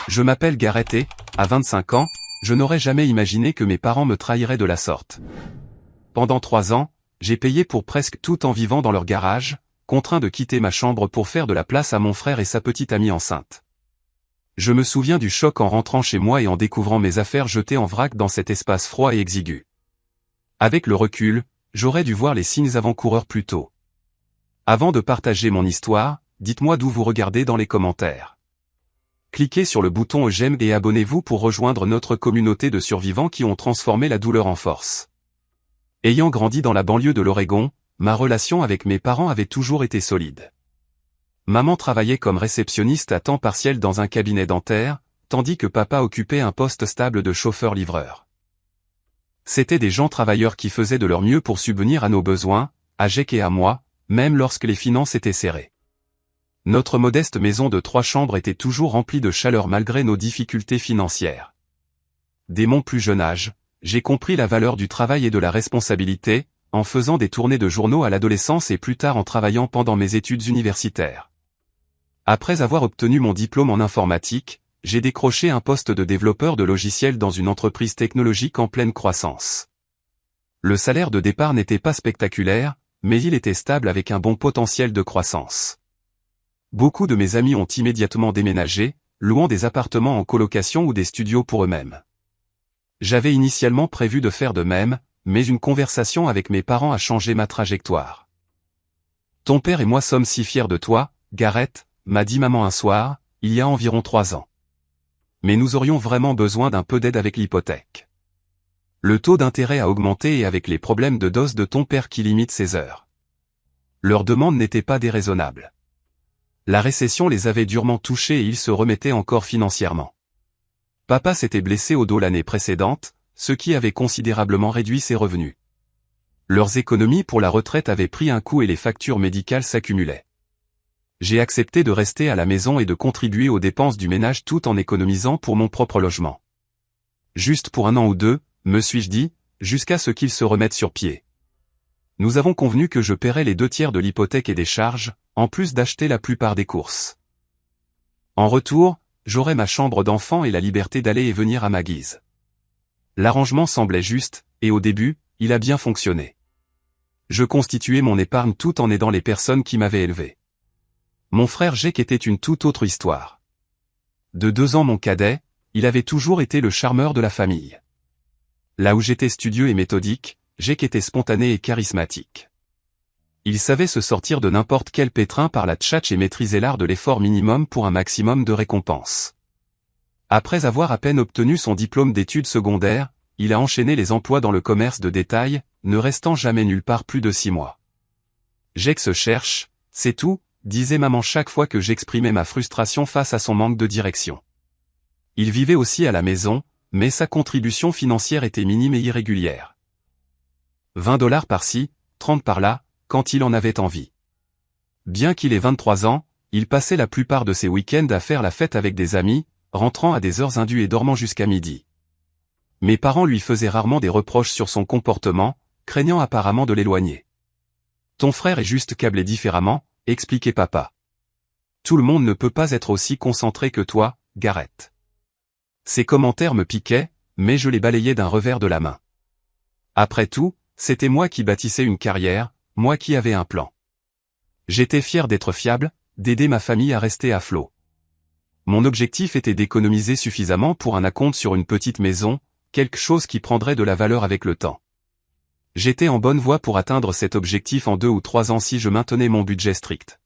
Je m'appelle Gareth et, à 25 ans, je n'aurais jamais imaginé que mes parents me trahiraient de la sorte. Pendant 3 ans, j'ai payé pour presque tout en vivant dans leur garage, contraint de quitter ma chambre pour faire de la place à mon frère et sa petite amie enceinte. Je me souviens du choc en rentrant chez moi et en découvrant mes affaires jetées en vrac dans cet espace froid et exigu. Avec le recul, j'aurais dû voir les signes avant-coureurs plus tôt. Avant de partager mon histoire, dites-moi d'où vous regardez dans les commentaires. Cliquez sur le bouton j'aime et abonnez-vous pour rejoindre notre communauté de survivants qui ont transformé la douleur en force. Ayant grandi dans la banlieue de l'Oregon, ma relation avec mes parents avait toujours été solide. Maman travaillait comme réceptionniste à temps partiel dans un cabinet dentaire, tandis que papa occupait un poste stable de chauffeur-livreur. C'étaient des gens travailleurs qui faisaient de leur mieux pour subvenir à nos besoins, à Jake et à moi, même lorsque les finances étaient serrées. Notre modeste maison de 3 chambres était toujours remplie de chaleur malgré nos difficultés financières. Dès mon plus jeune âge, j'ai compris la valeur du travail et de la responsabilité, en faisant des tournées de journaux à l'adolescence et plus tard en travaillant pendant mes études universitaires. Après avoir obtenu mon diplôme en informatique, j'ai décroché un poste de développeur de logiciels dans une entreprise technologique en pleine croissance. Le salaire de départ n'était pas spectaculaire, mais il était stable avec un bon potentiel de croissance. Beaucoup de mes amis ont immédiatement déménagé, louant des appartements en colocation ou des studios pour eux-mêmes. J'avais initialement prévu de faire de même, mais une conversation avec mes parents a changé ma trajectoire. « Ton père et moi sommes si fiers de toi, Gareth », m'a dit maman un soir, il y a environ 3 ans. Mais nous aurions vraiment besoin d'un peu d'aide avec l'hypothèque. Le taux d'intérêt a augmenté et avec les problèmes de dose de ton père qui limitent ses heures. Leur demande n'était pas déraisonnable. La récession les avait durement touchés et ils se remettaient encore financièrement. Papa s'était blessé au dos l'année précédente, ce qui avait considérablement réduit ses revenus. Leurs économies pour la retraite avaient pris un coup et les factures médicales s'accumulaient. J'ai accepté de rester à la maison et de contribuer aux dépenses du ménage tout en économisant pour mon propre logement. Juste pour 1 an ou 2, me suis-je dit, jusqu'à ce qu'ils se remettent sur pied. Nous avons convenu que je paierais les 2 tiers de l'hypothèque et des charges, en plus d'acheter la plupart des courses. En retour, j'aurais ma chambre d'enfant et la liberté d'aller et venir à ma guise. L'arrangement semblait juste, et au début, il a bien fonctionné. Je constituais mon épargne tout en aidant les personnes qui m'avaient élevé. Mon frère Jake était une toute autre histoire. De 2 ans mon cadet, il avait toujours été le charmeur de la famille. Là où j'étais studieux et méthodique, Jake était spontané et charismatique. Il savait se sortir de n'importe quel pétrin par la tchatche et maîtriser l'art de l'effort minimum pour un maximum de récompenses. Après avoir à peine obtenu son diplôme d'études secondaires, il a enchaîné les emplois dans le commerce de détail, ne restant jamais nulle part plus de 6 mois. Jake se cherche, c'est tout, disait maman chaque fois que j'exprimais ma frustration face à son manque de direction. Il vivait aussi à la maison, mais sa contribution financière était minime et irrégulière. 20 $ par-ci, 30 par-là, quand il en avait envie. Bien qu'il ait 23 ans, il passait la plupart de ses week-ends à faire la fête avec des amis, rentrant à des heures indues et dormant jusqu'à midi. Mes parents lui faisaient rarement des reproches sur son comportement, craignant apparemment de l'éloigner. « Ton frère est juste câblé différemment », expliquait papa. « Tout le monde ne peut pas être aussi concentré que toi, Gareth. » Ces commentaires me piquaient, mais je les balayais d'un revers de la main. Après tout, c'était moi qui bâtissais une carrière, moi qui avais un plan. J'étais fier d'être fiable, d'aider ma famille à rester à flot. Mon objectif était d'économiser suffisamment pour un acompte sur une petite maison, quelque chose qui prendrait de la valeur avec le temps. J'étais en bonne voie pour atteindre cet objectif en 2 ou 3 ans si je maintenais mon budget strict.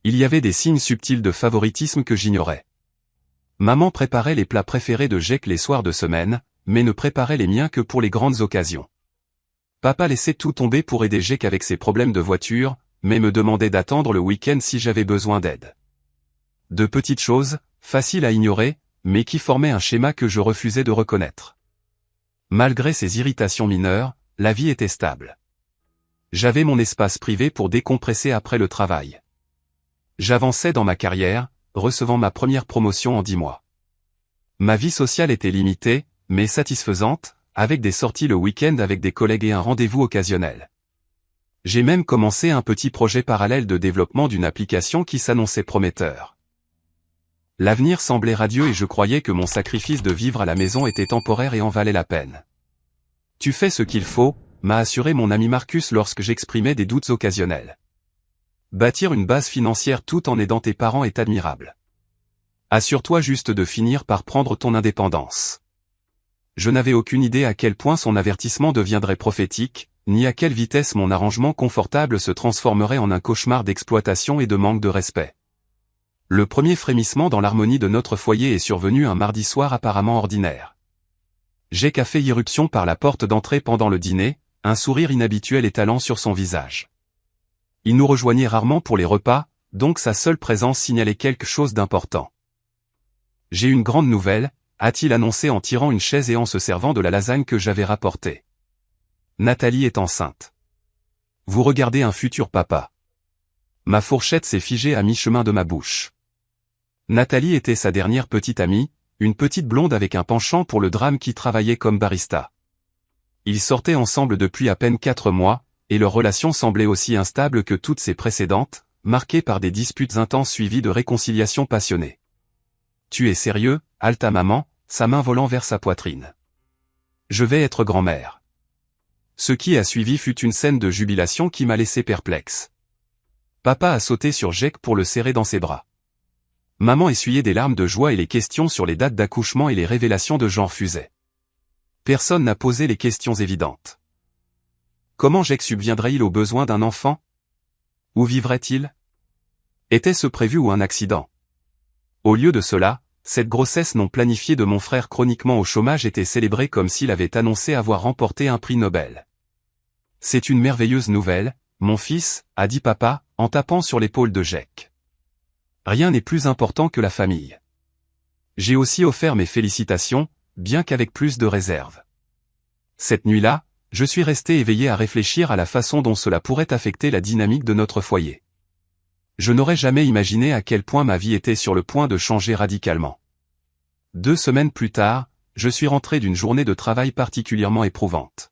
Il y avait des signes subtils de favoritisme que j'ignorais. Maman préparait les plats préférés de Jake les soirs de semaine, mais ne préparait les miens que pour les grandes occasions. Papa laissait tout tomber pour aider Jake avec ses problèmes de voiture, mais me demandait d'attendre le week-end si j'avais besoin d'aide. De petites choses, faciles à ignorer, mais qui formaient un schéma que je refusais de reconnaître. Malgré ces irritations mineures, la vie était stable. J'avais mon espace privé pour décompresser après le travail. J'avançais dans ma carrière, recevant ma première promotion en 10 mois. Ma vie sociale était limitée, mais satisfaisante, avec des sorties le week-end avec des collègues et un rendez-vous occasionnel. J'ai même commencé un petit projet parallèle de développement d'une application qui s'annonçait prometteur. L'avenir semblait radieux et je croyais que mon sacrifice de vivre à la maison était temporaire et en valait la peine. Tu fais ce qu'il faut, m'a assuré mon ami Marcus lorsque j'exprimais des doutes occasionnels. Bâtir une base financière tout en aidant tes parents est admirable. Assure-toi juste de finir par prendre ton indépendance. Je n'avais aucune idée à quel point son avertissement deviendrait prophétique, ni à quelle vitesse mon arrangement confortable se transformerait en un cauchemar d'exploitation et de manque de respect. Le premier frémissement dans l'harmonie de notre foyer est survenu un mardi soir apparemment ordinaire. Jake a fait irruption par la porte d'entrée pendant le dîner, un sourire inhabituel étalant sur son visage. Il nous rejoignait rarement pour les repas, donc sa seule présence signalait quelque chose d'important. « J'ai une grande nouvelle », a-t-il annoncé en tirant une chaise et en se servant de la lasagne que j'avais rapportée. Nathalie est enceinte. Vous regardez un futur papa. Ma fourchette s'est figée à mi-chemin de ma bouche. Nathalie était sa dernière petite amie, une petite blonde avec un penchant pour le drame qui travaillait comme barista. Ils sortaient ensemble depuis à peine 4 mois, et leur relation semblait aussi instable que toutes ses précédentes, marquée par des disputes intenses suivies de réconciliations passionnées. « Tu es sérieux ?» haleta maman, sa main volant vers sa poitrine. « Je vais être grand-mère. » Ce qui a suivi fut une scène de jubilation qui m'a laissé perplexe. Papa a sauté sur Jake pour le serrer dans ses bras. Maman essuyait des larmes de joie et les questions sur les dates d'accouchement et les révélations de genre fusaient. Personne n'a posé les questions évidentes. Comment Jake subviendrait-il aux besoins d'un enfant? Où vivrait-il? Était-ce prévu ou un accident? Au lieu de cela, cette grossesse non planifiée de mon frère chroniquement au chômage était célébrée comme s'il avait annoncé avoir remporté un prix Nobel. C'est une merveilleuse nouvelle, mon fils, a dit papa, en tapant sur l'épaule de Jake. Rien n'est plus important que la famille. J'ai aussi offert mes félicitations, bien qu'avec plus de réserve. Cette nuit-là, je suis resté éveillé à réfléchir à la façon dont cela pourrait affecter la dynamique de notre foyer. Je n'aurais jamais imaginé à quel point ma vie était sur le point de changer radicalement. 2 semaines plus tard, je suis rentré d'une journée de travail particulièrement éprouvante.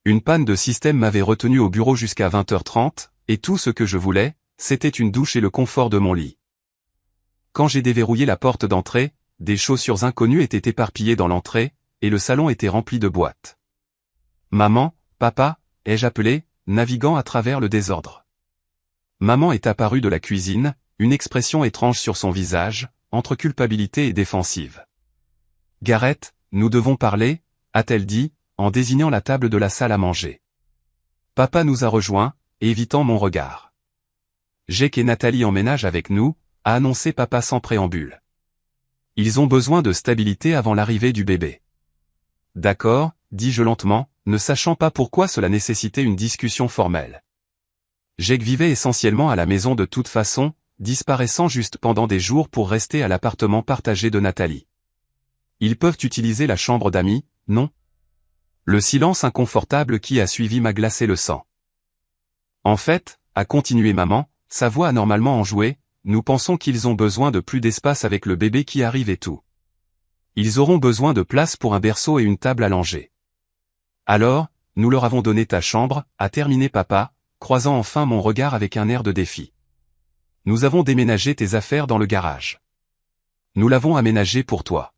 Une panne de système m'avait retenu au bureau jusqu'à 20h30, et tout ce que je voulais, c'était une douche et le confort de mon lit. Quand j'ai déverrouillé la porte d'entrée, des chaussures inconnues étaient éparpillées dans l'entrée, et le salon était rempli de boîtes. Maman, papa, ai-je appelé, naviguant à travers le désordre. Maman est apparue de la cuisine, une expression étrange sur son visage, entre culpabilité et défensive. Gareth, nous devons parler, a-t-elle dit, en désignant la table de la salle à manger. Papa nous a rejoints, évitant mon regard. Jake et Nathalie emménagent avec nous, a annoncé papa sans préambule. Ils ont besoin de stabilité avant l'arrivée du bébé. D'accord, dis-je lentement, ne sachant pas pourquoi cela nécessitait une discussion formelle. Jake vivait essentiellement à la maison de toute façon, disparaissant juste pendant des jours pour rester à l'appartement partagé de Nathalie. Ils peuvent utiliser la chambre d'amis, non? Le silence inconfortable qui a suivi m'a glacé le sang. En fait, a continué maman, sa voix anormalement enjouée, nous pensons qu'ils ont besoin de plus d'espace avec le bébé qui arrive et tout. Ils auront besoin de place pour un berceau et une table à langer. Alors, nous leur avons donné ta chambre, a terminé papa, croisant enfin mon regard avec un air de défi. Nous avons déménagé tes affaires dans le garage. Nous l'avons aménagé pour toi.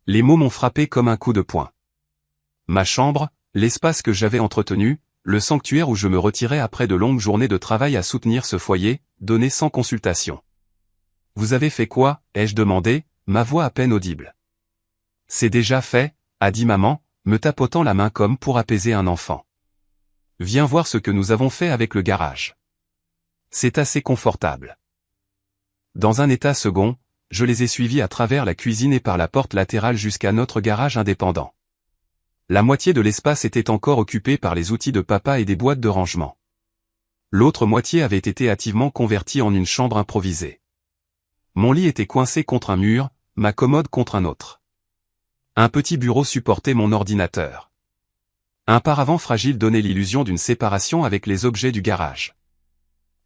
Les mots m'ont frappé comme un coup de poing. Ma chambre, l'espace que j'avais entretenu, le sanctuaire où je me retirais après de longues journées de travail à soutenir ce foyer, donné sans consultation. Vous avez fait quoi, ai-je demandé, ma voix à peine audible. C'est déjà fait, a dit maman, me tapotant la main comme pour apaiser un enfant. Viens voir ce que nous avons fait avec le garage. C'est assez confortable. Dans un état second, je les ai suivis à travers la cuisine et par la porte latérale jusqu'à notre garage indépendant. La moitié de l'espace était encore occupée par les outils de papa et des boîtes de rangement. L'autre moitié avait été hâtivement convertie en une chambre improvisée. Mon lit était coincé contre un mur, ma commode contre un autre. Un petit bureau supportait mon ordinateur. Un paravent fragile donnait l'illusion d'une séparation avec les objets du garage.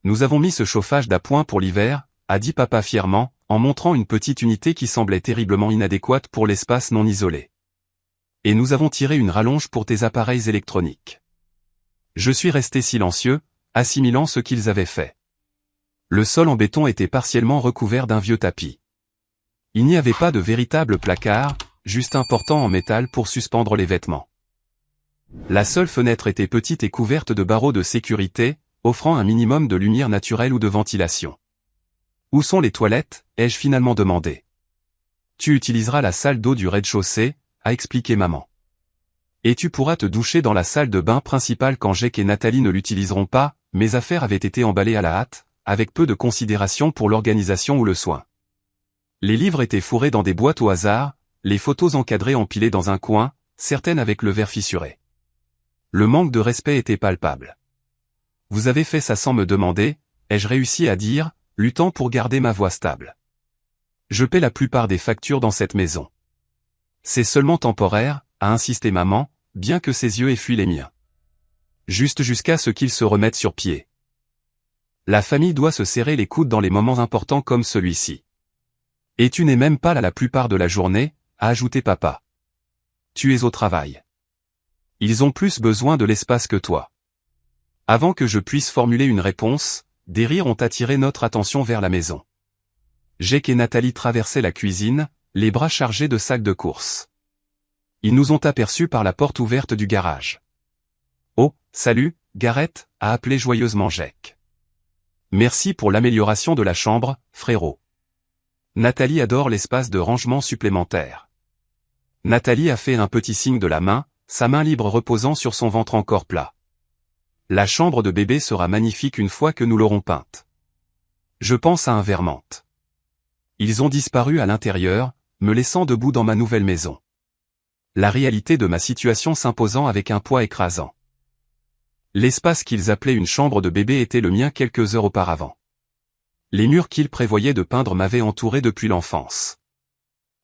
Nous avons mis ce chauffage d'appoint pour l'hiver, a dit papa fièrement, en montrant une petite unité qui semblait terriblement inadéquate pour l'espace non isolé. Et nous avons tiré une rallonge pour tes appareils électroniques. Je suis resté silencieux, assimilant ce qu'ils avaient fait. Le sol en béton était partiellement recouvert d'un vieux tapis. Il n'y avait pas de véritable placard, juste un portant en métal pour suspendre les vêtements. La seule fenêtre était petite et couverte de barreaux de sécurité, offrant un minimum de lumière naturelle ou de ventilation. « Où sont les toilettes ?» ai-je finalement demandé. « Tu utiliseras la salle d'eau du rez-de-chaussée », a expliqué maman. « Et tu pourras te doucher dans la salle de bain principale quand Jake et Nathalie ne l'utiliseront pas. » Mes affaires avaient été emballées à la hâte, avec peu de considération pour l'organisation ou le soin. Les livres étaient fourrés dans des boîtes au hasard, les photos encadrées empilées dans un coin, certaines avec le verre fissuré. Le manque de respect était palpable. « Vous avez fait ça sans me demander », ai-je réussi à dire, luttant pour garder ma voix stable. « Je paie la plupart des factures dans cette maison. »« C'est seulement temporaire », a insisté maman, bien que ses yeux aient fui les miens. « Juste jusqu'à ce qu'ils se remettent sur pied. » La famille doit se serrer les coudes dans les moments importants comme celui-ci. « Et tu n'es même pas là la plupart de la journée », a ajouté papa. « Tu es au travail. Ils ont plus besoin de l'espace que toi. » Avant que je puisse formuler une réponse, des rires ont attiré notre attention vers la maison. Jake et Nathalie traversaient la cuisine, les bras chargés de sacs de course. Ils nous ont aperçus par la porte ouverte du garage. « Oh, salut, Gareth » a appelé joyeusement Jake. « Merci pour l'amélioration de la chambre, frérot. » Nathalie adore l'espace de rangement supplémentaire. Nathalie a fait un petit signe de la main, sa main libre reposant sur son ventre encore plat. La chambre de bébé sera magnifique une fois que nous l'aurons peinte. Je pense à un vermante. Ils ont disparu à l'intérieur, me laissant debout dans ma nouvelle maison. La réalité de ma situation s'imposant avec un poids écrasant. L'espace qu'ils appelaient une chambre de bébé était le mien quelques heures auparavant. Les murs qu'ils prévoyaient de peindre m'avaient entouré depuis l'enfance.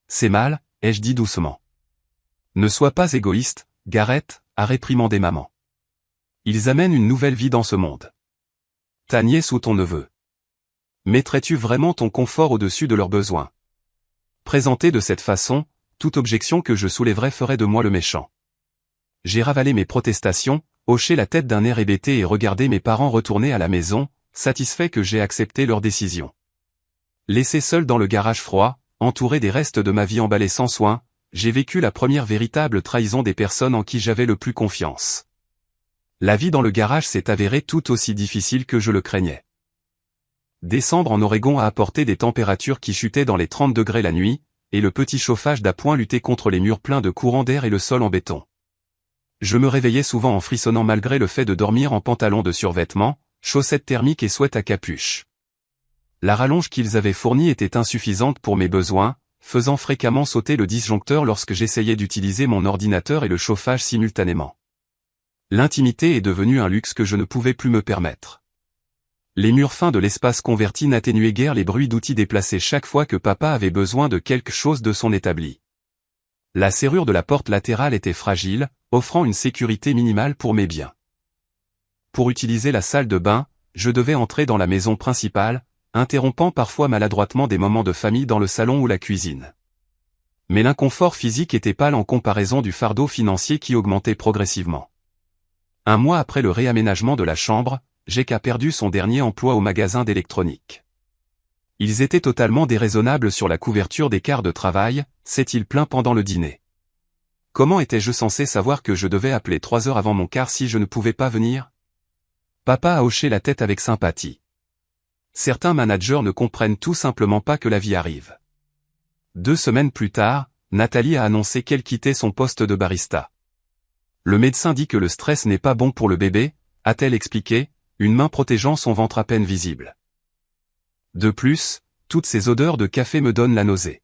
C'est mal, ai-je dit doucement. Ne sois pas égoïste, Gareth, a réprimandé maman. Ils amènent une nouvelle vie dans ce monde. Ta nièce ou ton neveu. Mettrais-tu vraiment ton confort au-dessus de leurs besoins? Présenté de cette façon, toute objection que je soulèverais ferait de moi le méchant. J'ai ravalé mes protestations, hoché la tête d'un air hébété et regardé mes parents retourner à la maison, satisfait que j'ai accepté leur décision. Laissé seul dans le garage froid, entouré des restes de ma vie emballés sans soin, j'ai vécu la première véritable trahison des personnes en qui j'avais le plus confiance. La vie dans le garage s'est avérée tout aussi difficile que je le craignais. Décembre en Oregon a apporté des températures qui chutaient dans les 30 degrés la nuit, et le petit chauffage d'appoint luttait contre les murs pleins de courants d'air et le sol en béton. Je me réveillais souvent en frissonnant malgré le fait de dormir en pantalon de survêtement, chaussettes thermiques et sweat à capuche. La rallonge qu'ils avaient fournie était insuffisante pour mes besoins, faisant fréquemment sauter le disjoncteur lorsque j'essayais d'utiliser mon ordinateur et le chauffage simultanément. L'intimité est devenue un luxe que je ne pouvais plus me permettre. Les murs fins de l'espace converti n'atténuaient guère les bruits d'outils déplacés chaque fois que papa avait besoin de quelque chose de son établi. La serrure de la porte latérale était fragile, offrant une sécurité minimale pour mes biens. Pour utiliser la salle de bain, je devais entrer dans la maison principale, interrompant parfois maladroitement des moments de famille dans le salon ou la cuisine. Mais l'inconfort physique était pâle en comparaison du fardeau financier qui augmentait progressivement. Un mois après le réaménagement de la chambre, Jake a perdu son dernier emploi au magasin d'électronique. Ils étaient totalement déraisonnables sur la couverture des quarts de travail, s'est-il plaint pendant le dîner. Comment étais-je censé savoir que je devais appeler 3 heures avant mon quart si je ne pouvais pas venir? Papa a hoché la tête avec sympathie. Certains managers ne comprennent tout simplement pas que la vie arrive. 2 semaines plus tard, Nathalie a annoncé qu'elle quittait son poste de barista. Le médecin dit que le stress n'est pas bon pour le bébé, a-t-elle expliqué, une main protégeant son ventre à peine visible. De plus, toutes ces odeurs de café me donnent la nausée.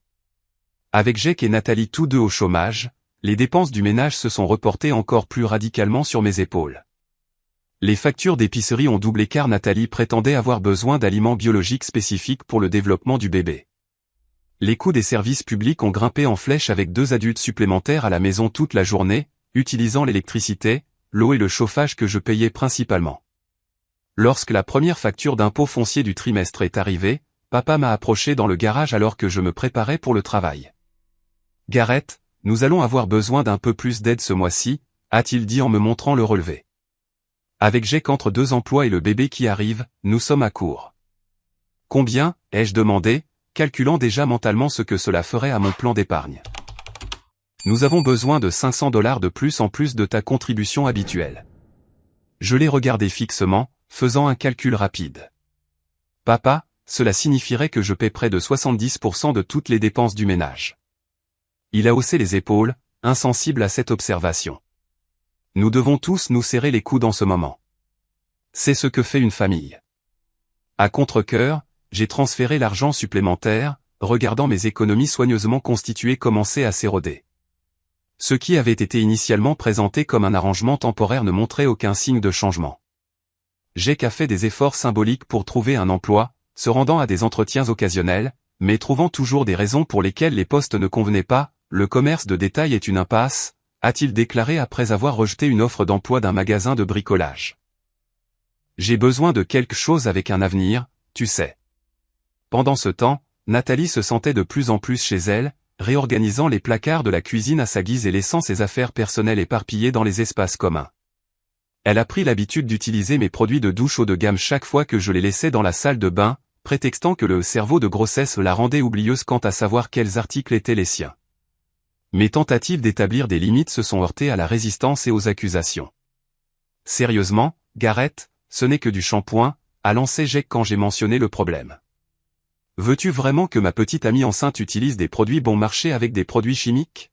Avec Jake et Nathalie tous deux au chômage, les dépenses du ménage se sont reportées encore plus radicalement sur mes épaules. Les factures d'épicerie ont doublé car Nathalie prétendait avoir besoin d'aliments biologiques spécifiques pour le développement du bébé. Les coûts des services publics ont grimpé en flèche avec 2 adultes supplémentaires à la maison toute la journée, utilisant l'électricité, l'eau et le chauffage que je payais principalement. Lorsque la première facture d'impôt foncier du trimestre est arrivée, papa m'a approché dans le garage alors que je me préparais pour le travail. « Gareth, nous allons avoir besoin d'un peu plus d'aide ce mois-ci », a-t-il dit en me montrant le relevé. Avec Jake entre 2 emplois et le bébé qui arrive, nous sommes à court. « Combien ?» ai-je demandé, calculant déjà mentalement ce que cela ferait à mon plan d'épargne. Nous avons besoin de 500 $ de plus en plus de ta contribution habituelle. Je l'ai regardé fixement, faisant un calcul rapide. Papa, cela signifierait que je paie près de 70% de toutes les dépenses du ménage. Il a haussé les épaules, insensible à cette observation. Nous devons tous nous serrer les coudes en ce moment. C'est ce que fait une famille. À contre-cœur, j'ai transféré l'argent supplémentaire, regardant mes économies soigneusement constituées commencer à s'éroder. Ce qui avait été initialement présenté comme un arrangement temporaire ne montrait aucun signe de changement. Jake a fait des efforts symboliques pour trouver un emploi, se rendant à des entretiens occasionnels, mais trouvant toujours des raisons pour lesquelles les postes ne convenaient pas. Le commerce de détail est une impasse, a-t-il déclaré après avoir rejeté une offre d'emploi d'un magasin de bricolage. J'ai besoin de quelque chose avec un avenir, tu sais. Pendant ce temps, Nathalie se sentait de plus en plus chez elle, réorganisant les placards de la cuisine à sa guise et laissant ses affaires personnelles éparpillées dans les espaces communs. Elle a pris l'habitude d'utiliser mes produits de douche haut de gamme chaque fois que je les laissais dans la salle de bain, prétextant que le cerveau de grossesse la rendait oublieuse quant à savoir quels articles étaient les siens. Mes tentatives d'établir des limites se sont heurtées à la résistance et aux accusations. Sérieusement, Gareth, ce n'est que du shampoing, a lancé Jake quand j'ai mentionné le problème. Veux-tu vraiment que ma petite amie enceinte utilise des produits bon marché avec des produits chimiques?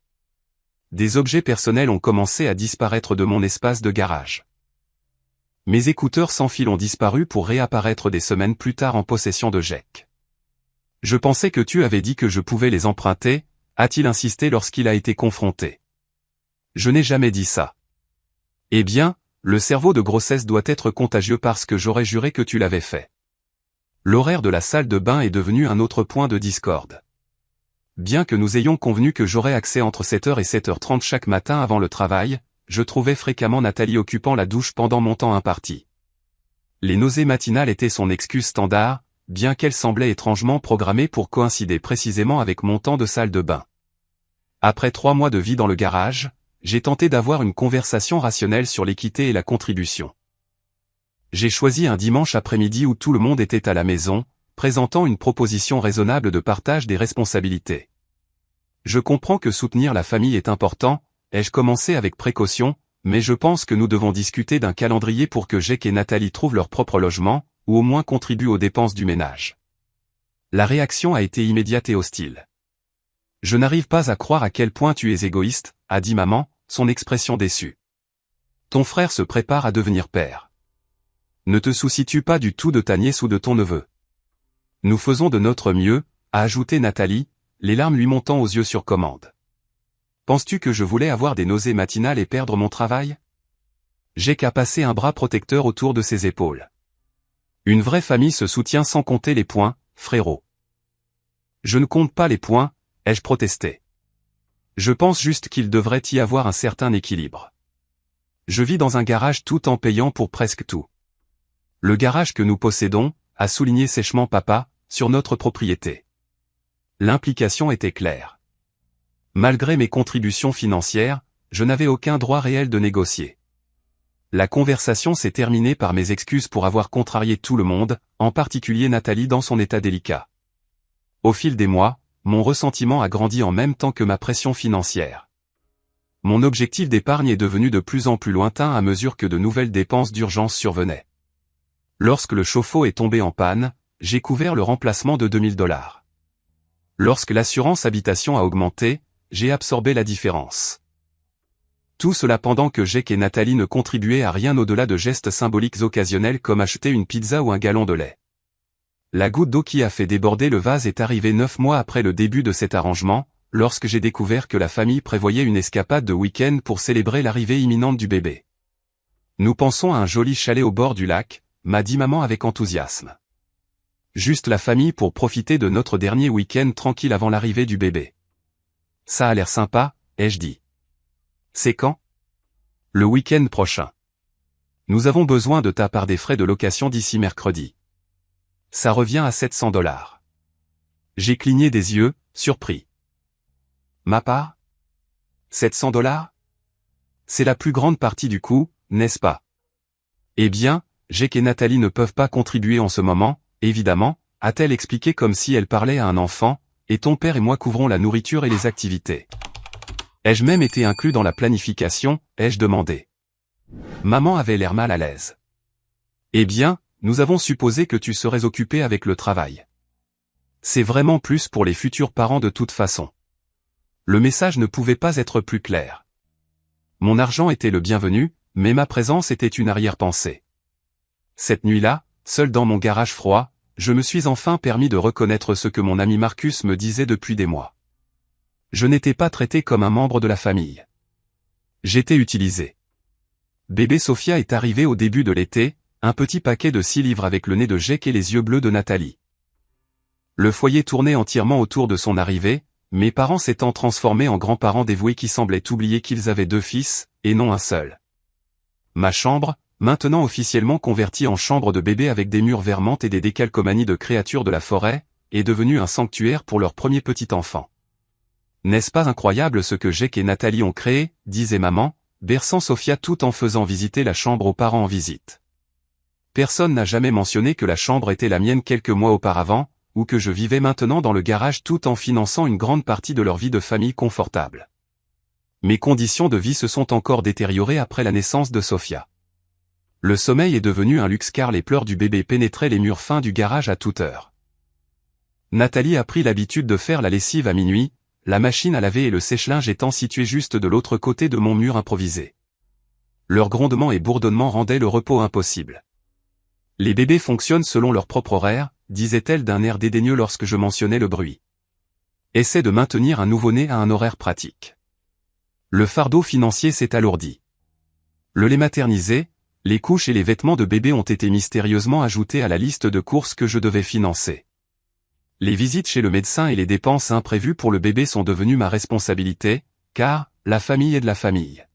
Des objets personnels ont commencé à disparaître de mon espace de garage. Mes écouteurs sans fil ont disparu pour réapparaître des semaines plus tard en possession de Jake. Je pensais que tu avais dit que je pouvais les emprunter, a-t-il insisté lorsqu'il a été confronté. Je n'ai jamais dit ça. Eh bien, le cerveau de grossesse doit être contagieux parce que j'aurais juré que tu l'avais fait. L'horaire de la salle de bain est devenu un autre point de discorde. Bien que nous ayons convenu que j'aurais accès entre 7h et 7h30 chaque matin avant le travail, je trouvais fréquemment Nathalie occupant la douche pendant mon temps imparti. Les nausées matinales étaient son excuse standard, bien qu'elle semblait étrangement programmée pour coïncider précisément avec mon temps de salle de bain. Après 3 mois de vie dans le garage, j'ai tenté d'avoir une conversation rationnelle sur l'équité et la contribution. J'ai choisi un dimanche après-midi où tout le monde était à la maison, présentant une proposition raisonnable de partage des responsabilités. Je comprends que soutenir la famille est important, ai-je commencé avec précaution, mais je pense que nous devons discuter d'un calendrier pour que Jake et Nathalie trouvent leur propre logement, ou au moins contribuent aux dépenses du ménage. La réaction a été immédiate et hostile. Je n'arrive pas à croire à quel point tu es égoïste, a dit maman, son expression déçue. Ton frère se prépare à devenir père. Ne te soucies-tu pas du tout de ta nièce ou de ton neveu? Nous faisons de notre mieux, a ajouté Nathalie, les larmes lui montant aux yeux sur commande. Penses-tu que je voulais avoir des nausées matinales et perdre mon travail? Jake a passé un bras protecteur autour de ses épaules. Une vraie famille se soutient sans compter les points, frérot. Je ne compte pas les points, ai-je protesté. Je pense juste qu'il devrait y avoir un certain équilibre. Je vis dans un garage tout en payant pour presque tout. Le garage que nous possédons, a souligné sèchement papa, sur notre propriété. L'implication était claire. Malgré mes contributions financières, je n'avais aucun droit réel de négocier. La conversation s'est terminée par mes excuses pour avoir contrarié tout le monde, en particulier Nathalie dans son état délicat. Au fil des mois, mon ressentiment a grandi en même temps que ma pression financière. Mon objectif d'épargne est devenu de plus en plus lointain à mesure que de nouvelles dépenses d'urgence survenaient. Lorsque le chauffe-eau est tombé en panne, j'ai couvert le remplacement de 2000 $. Lorsque l'assurance habitation a augmenté, j'ai absorbé la différence. Tout cela pendant que Jake et Nathalie ne contribuaient à rien au-delà de gestes symboliques occasionnels comme acheter une pizza ou un gallon de lait. La goutte d'eau qui a fait déborder le vase est arrivée 9 mois après le début de cet arrangement, lorsque j'ai découvert que la famille prévoyait une escapade de week-end pour célébrer l'arrivée imminente du bébé. Nous pensons à un joli chalet au bord du lac, m'a dit maman avec enthousiasme. Juste la famille pour profiter de notre dernier week-end tranquille avant l'arrivée du bébé. Ça a l'air sympa, ai-je dit. C'est quand? Le week-end prochain. Nous avons besoin de ta part des frais de location d'ici mercredi. Ça revient à 700 $. J'ai cligné des yeux, surpris. Ma part? 700 $? C'est la plus grande partie du coût, n'est-ce pas? Eh bien, Jake et Nathalie ne peuvent pas contribuer en ce moment, évidemment, a-t-elle expliqué comme si elle parlait à un enfant, et ton père et moi couvrons la nourriture et les activités. Ai-je même été inclus dans la planification, ai-je demandé. Maman avait l'air mal à l'aise. Eh bien, nous avons supposé que tu serais occupé avec le travail. C'est vraiment plus pour les futurs parents de toute façon. Le message ne pouvait pas être plus clair. Mon argent était le bienvenu, mais ma présence était une arrière-pensée. Cette nuit-là, seul dans mon garage froid, je me suis enfin permis de reconnaître ce que mon ami Marcus me disait depuis des mois. Je n'étais pas traité comme un membre de la famille. J'étais utilisé. Bébé Sophia est arrivée au début de l'été, un petit paquet de 6 livres avec le nez de Jake et les yeux bleus de Nathalie. Le foyer tournait entièrement autour de son arrivée, mes parents s'étant transformés en grands-parents dévoués qui semblaient oublier qu'ils avaient 2 fils, et non un seul. Ma chambre, maintenant officiellement convertie en chambre de bébé avec des murs vermantes et des décalcomanies de créatures de la forêt, est devenue un sanctuaire pour leur premier petit enfant. N'est-ce pas incroyable ce que Jake et Nathalie ont créé, disait maman, berçant Sophia tout en faisant visiter la chambre aux parents en visite. Personne n'a jamais mentionné que la chambre était la mienne quelques mois auparavant, ou que je vivais maintenant dans le garage tout en finançant une grande partie de leur vie de famille confortable. Mes conditions de vie se sont encore détériorées après la naissance de Sophia. Le sommeil est devenu un luxe car les pleurs du bébé pénétraient les murs fins du garage à toute heure. Nathalie a pris l'habitude de faire la lessive à minuit, la machine à laver et le sèche-linge étant situés juste de l'autre côté de mon mur improvisé. Leurs grondements et bourdonnements rendaient le repos impossible. Les bébés fonctionnent selon leur propre horaire, disait-elle d'un air dédaigneux lorsque je mentionnais le bruit. Essaie de maintenir un nouveau-né à un horaire pratique. Le fardeau financier s'est alourdi. Le lait maternisé, les couches et les vêtements de bébé ont été mystérieusement ajoutés à la liste de courses que je devais financer. Les visites chez le médecin et les dépenses imprévues pour le bébé sont devenues ma responsabilité, car, la famille est de la famille.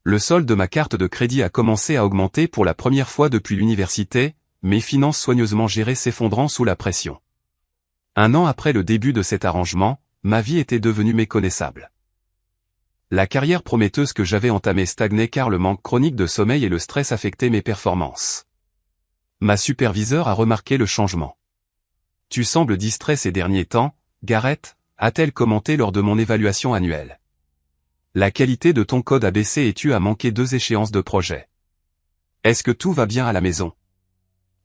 Le solde de ma carte de crédit a commencé à augmenter pour la première fois depuis l'université, mes finances soigneusement gérées s'effondrant sous la pression. 1 an après le début de cet arrangement, ma vie était devenue méconnaissable. La carrière prometteuse que j'avais entamée stagnait car le manque chronique de sommeil et le stress affectaient mes performances. Ma superviseure a remarqué le changement. « Tu sembles distrait ces derniers temps, Gareth », a-t-elle commenté lors de mon évaluation annuelle. « La qualité de ton code a baissé et tu as manqué 2 échéances de projet. Est-ce que tout va bien à la maison ?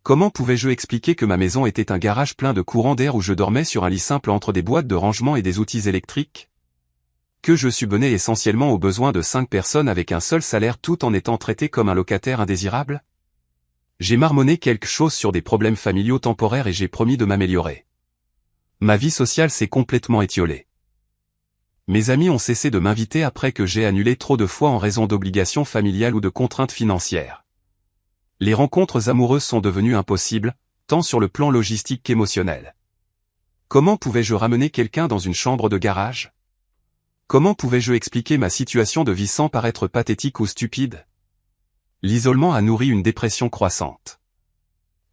Comment pouvais-je expliquer que ma maison était un garage plein de courants d'air où je dormais sur un lit simple entre des boîtes de rangement et des outils électriques ? Que je subvenais essentiellement aux besoins de 5 personnes avec un seul salaire tout en étant traité comme un locataire indésirable ? J'ai marmonné quelque chose sur des problèmes familiaux temporaires et j'ai promis de m'améliorer. Ma vie sociale s'est complètement étiolée. Mes amis ont cessé de m'inviter après que j'ai annulé trop de fois en raison d'obligations familiales ou de contraintes financières. Les rencontres amoureuses sont devenues impossibles, tant sur le plan logistique qu'émotionnel. Comment pouvais-je ramener quelqu'un dans une chambre de garage ? Comment pouvais-je expliquer ma situation de vie sans paraître pathétique ou stupide ? L'isolement a nourri une dépression croissante.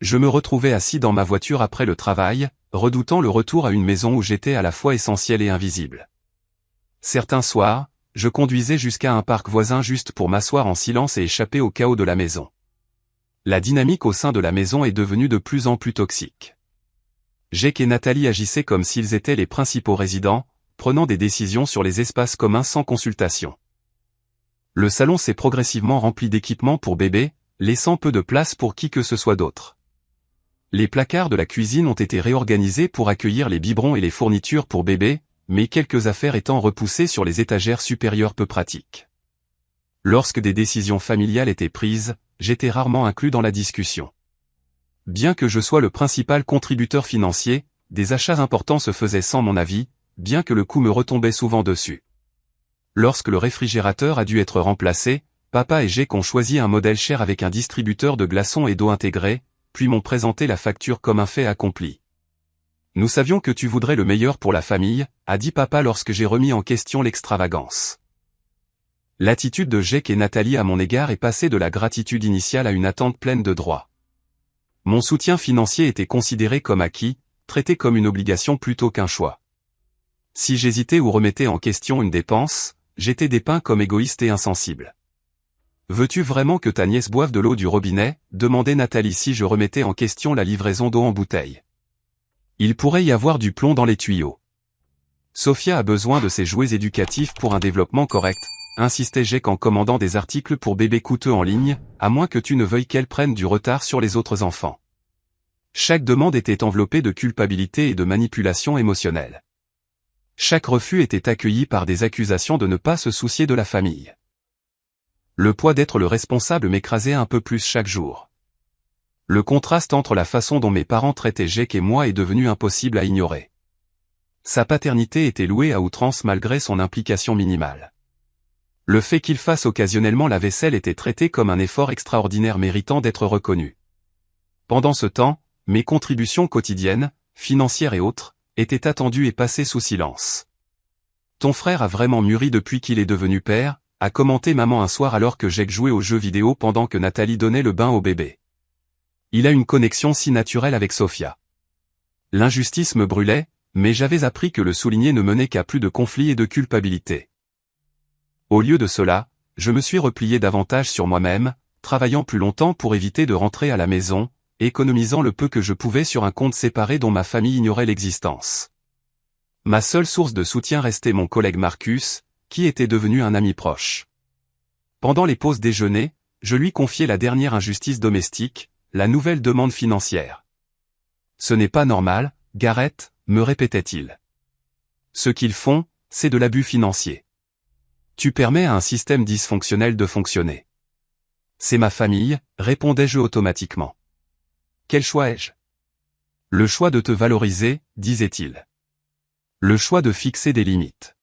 Je me retrouvais assis dans ma voiture après le travail, redoutant le retour à une maison où j'étais à la fois essentiel et invisible. Certains soirs, je conduisais jusqu'à un parc voisin juste pour m'asseoir en silence et échapper au chaos de la maison. La dynamique au sein de la maison est devenue de plus en plus toxique. Jake et Nathalie agissaient comme s'ils étaient les principaux résidents, prenant des décisions sur les espaces communs sans consultation. Le salon s'est progressivement rempli d'équipements pour bébé, laissant peu de place pour qui que ce soit d'autre. Les placards de la cuisine ont été réorganisés pour accueillir les biberons et les fournitures pour bébé, mais quelques affaires étant repoussées sur les étagères supérieures peu pratiques. Lorsque des décisions familiales étaient prises, j'étais rarement inclus dans la discussion. Bien que je sois le principal contributeur financier, des achats importants se faisaient sans mon avis, bien que le coup me retombait souvent dessus. Lorsque le réfrigérateur a dû être remplacé, papa et Jake ont choisi un modèle cher avec un distributeur de glaçons et d'eau intégré, puis m'ont présenté la facture comme un fait accompli. Nous savions que tu voudrais le meilleur pour la famille, a dit papa lorsque j'ai remis en question l'extravagance. L'attitude de Jake et Nathalie à mon égard est passée de la gratitude initiale à une attente pleine de droits. Mon soutien financier était considéré comme acquis, traité comme une obligation plutôt qu'un choix. Si j'hésitais ou remettais en question une dépense, j'étais dépeint comme égoïste et insensible. « Veux-tu vraiment que ta nièce boive de l'eau du robinet ?» demandait Nathalie si je remettais en question la livraison d'eau en bouteille. Il pourrait y avoir du plomb dans les tuyaux. Sophia a besoin de ses jouets éducatifs pour un développement correct, insistait Jake en commandant des articles pour bébés coûteux en ligne, à moins que tu ne veuilles qu'elle prenne du retard sur les autres enfants. Chaque demande était enveloppée de culpabilité et de manipulation émotionnelle. Chaque refus était accueilli par des accusations de ne pas se soucier de la famille. Le poids d'être le responsable m'écrasait un peu plus chaque jour. Le contraste entre la façon dont mes parents traitaient Jake et moi est devenu impossible à ignorer. Sa paternité était louée à outrance malgré son implication minimale. Le fait qu'il fasse occasionnellement la vaisselle était traité comme un effort extraordinaire méritant d'être reconnu. Pendant ce temps, mes contributions quotidiennes, financières et autres, étaient attendues et passées sous silence. Ton frère a vraiment mûri depuis qu'il est devenu père, a commenté maman un soir alors que Jake jouait aux jeux vidéo pendant que Nathalie donnait le bain au bébé. Il a une connexion si naturelle avec Sophia. L'injustice me brûlait, mais j'avais appris que le souligner ne menait qu'à plus de conflits et de culpabilité. Au lieu de cela, je me suis replié davantage sur moi-même, travaillant plus longtemps pour éviter de rentrer à la maison, économisant le peu que je pouvais sur un compte séparé dont ma famille ignorait l'existence. Ma seule source de soutien restait mon collègue Marcus, qui était devenu un ami proche. Pendant les pauses déjeuner, je lui confiais la dernière injustice domestique, la nouvelle demande financière. Ce n'est pas normal, Gareth, me répétait-il. Ce qu'ils font, c'est de l'abus financier. Tu permets à un système dysfonctionnel de fonctionner. C'est ma famille, répondais-je automatiquement. Quel choix ai-je? Le choix de te valoriser, disait-il. Le choix de fixer des limites.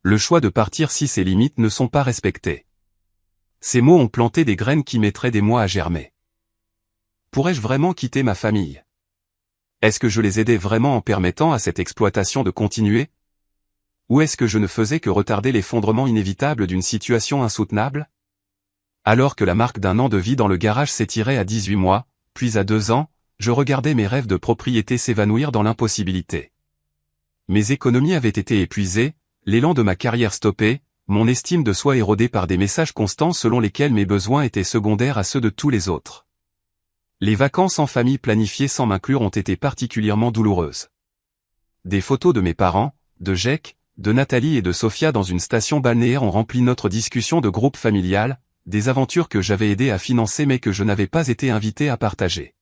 Le choix de partir si ces limites ne sont pas respectées. Ces mots ont planté des graines qui mettraient des mois à germer. Pourrais-je vraiment quitter ma famille? Est-ce que je les aidais vraiment en permettant à cette exploitation de continuer? Ou est-ce que je ne faisais que retarder l'effondrement inévitable d'une situation insoutenable? Alors que la marque d'un an de vie dans le garage s'étirait à 18 mois, puis à 2 ans, je regardais mes rêves de propriété s'évanouir dans l'impossibilité. Mes économies avaient été épuisées, l'élan de ma carrière stoppé, mon estime de soi érodée par des messages constants selon lesquels mes besoins étaient secondaires à ceux de tous les autres. Les vacances en famille planifiées sans m'inclure ont été particulièrement douloureuses. Des photos de mes parents, de Jake, de Nathalie et de Sophia dans une station balnéaire ont rempli notre discussion de groupe familial, des aventures que j'avais aidé à financer mais que je n'avais pas été invité à partager.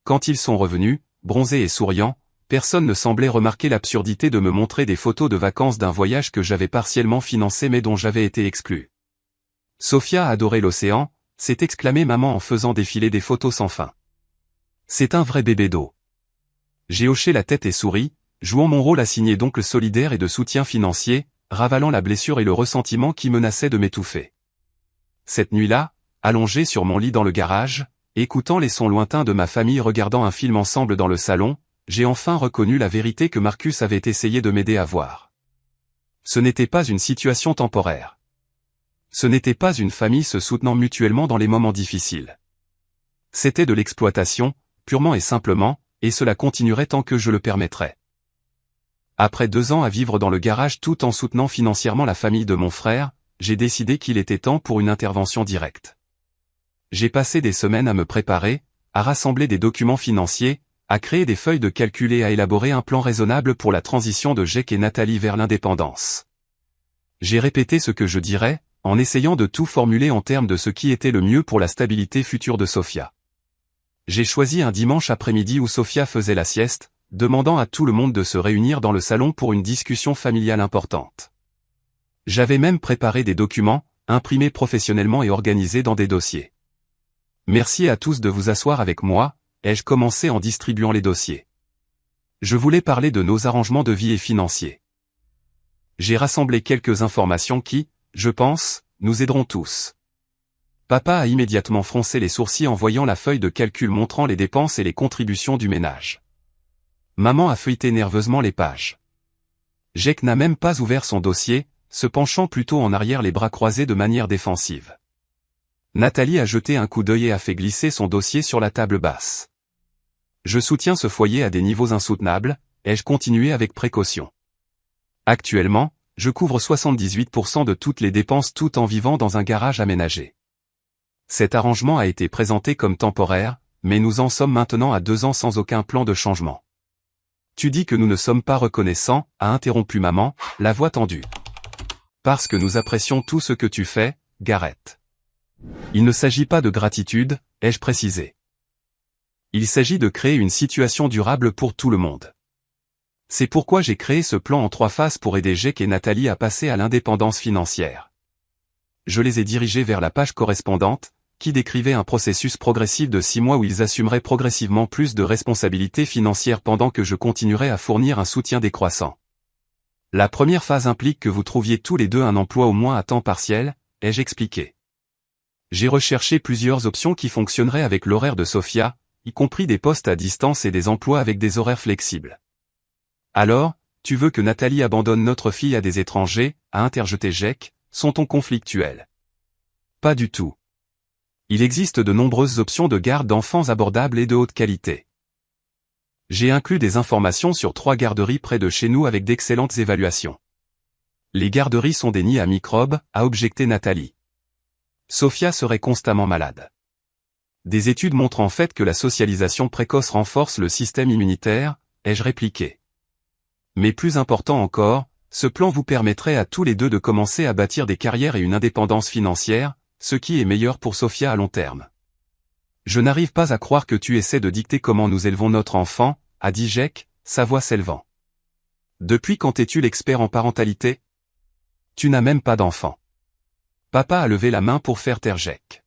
Quand ils sont revenus, bronzés et souriants, personne ne semblait remarquer l'absurdité de me montrer des photos de vacances d'un voyage que j'avais partiellement financé mais dont j'avais été exclu. Sophia a adoré l'océan, s'est exclamée maman en faisant défiler des photos sans fin. C'est un vrai bébé d'eau. J'ai hoché la tête et souri, jouant mon rôle assigné d'oncle solidaire et de soutien financier, ravalant la blessure et le ressentiment qui menaçaient de m'étouffer. Cette nuit-là, allongé sur mon lit dans le garage, écoutant les sons lointains de ma famille regardant un film ensemble dans le salon, j'ai enfin reconnu la vérité que Marcus avait essayé de m'aider à voir. Ce n'était pas une situation temporaire. Ce n'était pas une famille se soutenant mutuellement dans les moments difficiles. C'était de l'exploitation, purement et simplement, et cela continuerait tant que je le permettrais. Après 2 ans à vivre dans le garage tout en soutenant financièrement la famille de mon frère, j'ai décidé qu'il était temps pour une intervention directe. J'ai passé des semaines à me préparer, à rassembler des documents financiers, à créer des feuilles de calcul et à élaborer un plan raisonnable pour la transition de Jake et Nathalie vers l'indépendance. J'ai répété ce que je dirais, en essayant de tout formuler en termes de ce qui était le mieux pour la stabilité future de Sophia. J'ai choisi un dimanche après-midi où Sophia faisait la sieste, demandant à tout le monde de se réunir dans le salon pour une discussion familiale importante. J'avais même préparé des documents, imprimés professionnellement et organisés dans des dossiers. Merci à tous de vous asseoir avec moi, ai-je commencé en distribuant les dossiers. Je voulais parler de nos arrangements de vie et financiers. J'ai rassemblé quelques informations qui, je pense, nous aideront tous. Papa a immédiatement froncé les sourcils en voyant la feuille de calcul montrant les dépenses et les contributions du ménage. Maman a feuilleté nerveusement les pages. Jake n'a même pas ouvert son dossier, se penchant plutôt en arrière les bras croisés de manière défensive. Nathalie a jeté un coup d'œil et a fait glisser son dossier sur la table basse. Je soutiens ce foyer à des niveaux insoutenables, ai-je continué avec précaution. Actuellement, je couvre 78% de toutes les dépenses tout en vivant dans un garage aménagé. Cet arrangement a été présenté comme temporaire, mais nous en sommes maintenant à 2 ans sans aucun plan de changement. Tu dis que nous ne sommes pas reconnaissants, a interrompu maman, la voix tendue. Parce que nous apprécions tout ce que tu fais, Gareth. Il ne s'agit pas de gratitude, ai-je précisé. Il s'agit de créer une situation durable pour tout le monde. C'est pourquoi j'ai créé ce plan en 3 phases pour aider Jake et Nathalie à passer à l'indépendance financière. Je les ai dirigés vers la page correspondante, qui décrivait un processus progressif de 6 mois où ils assumeraient progressivement plus de responsabilités financières pendant que je continuerai à fournir un soutien décroissant. La première phase implique que vous trouviez tous les deux un emploi au moins à temps partiel, ai-je expliqué. J'ai recherché plusieurs options qui fonctionneraient avec l'horaire de Sophia, y compris des postes à distance et des emplois avec des horaires flexibles. Alors, tu veux que Nathalie abandonne notre fille à des étrangers, a interjeté Jake, sont-on conflictuels? Pas du tout. Il existe de nombreuses options de garde d'enfants abordables et de haute qualité. J'ai inclus des informations sur 3 garderies près de chez nous avec d'excellentes évaluations. Les garderies sont des nids à microbes, a objecté Nathalie. Sophia serait constamment malade. Des études montrent en fait que la socialisation précoce renforce le système immunitaire, ai-je répliqué. Mais plus important encore, ce plan vous permettrait à tous les deux de commencer à bâtir des carrières et une indépendance financière, ce qui est meilleur pour Sophia à long terme. Je n'arrive pas à croire que tu essaies de dicter comment nous élevons notre enfant, a dit Jake, sa voix s'élevant. Depuis quand es-tu l'expert en parentalité? Tu n'as même pas d'enfant. Papa a levé la main pour faire taire Jake.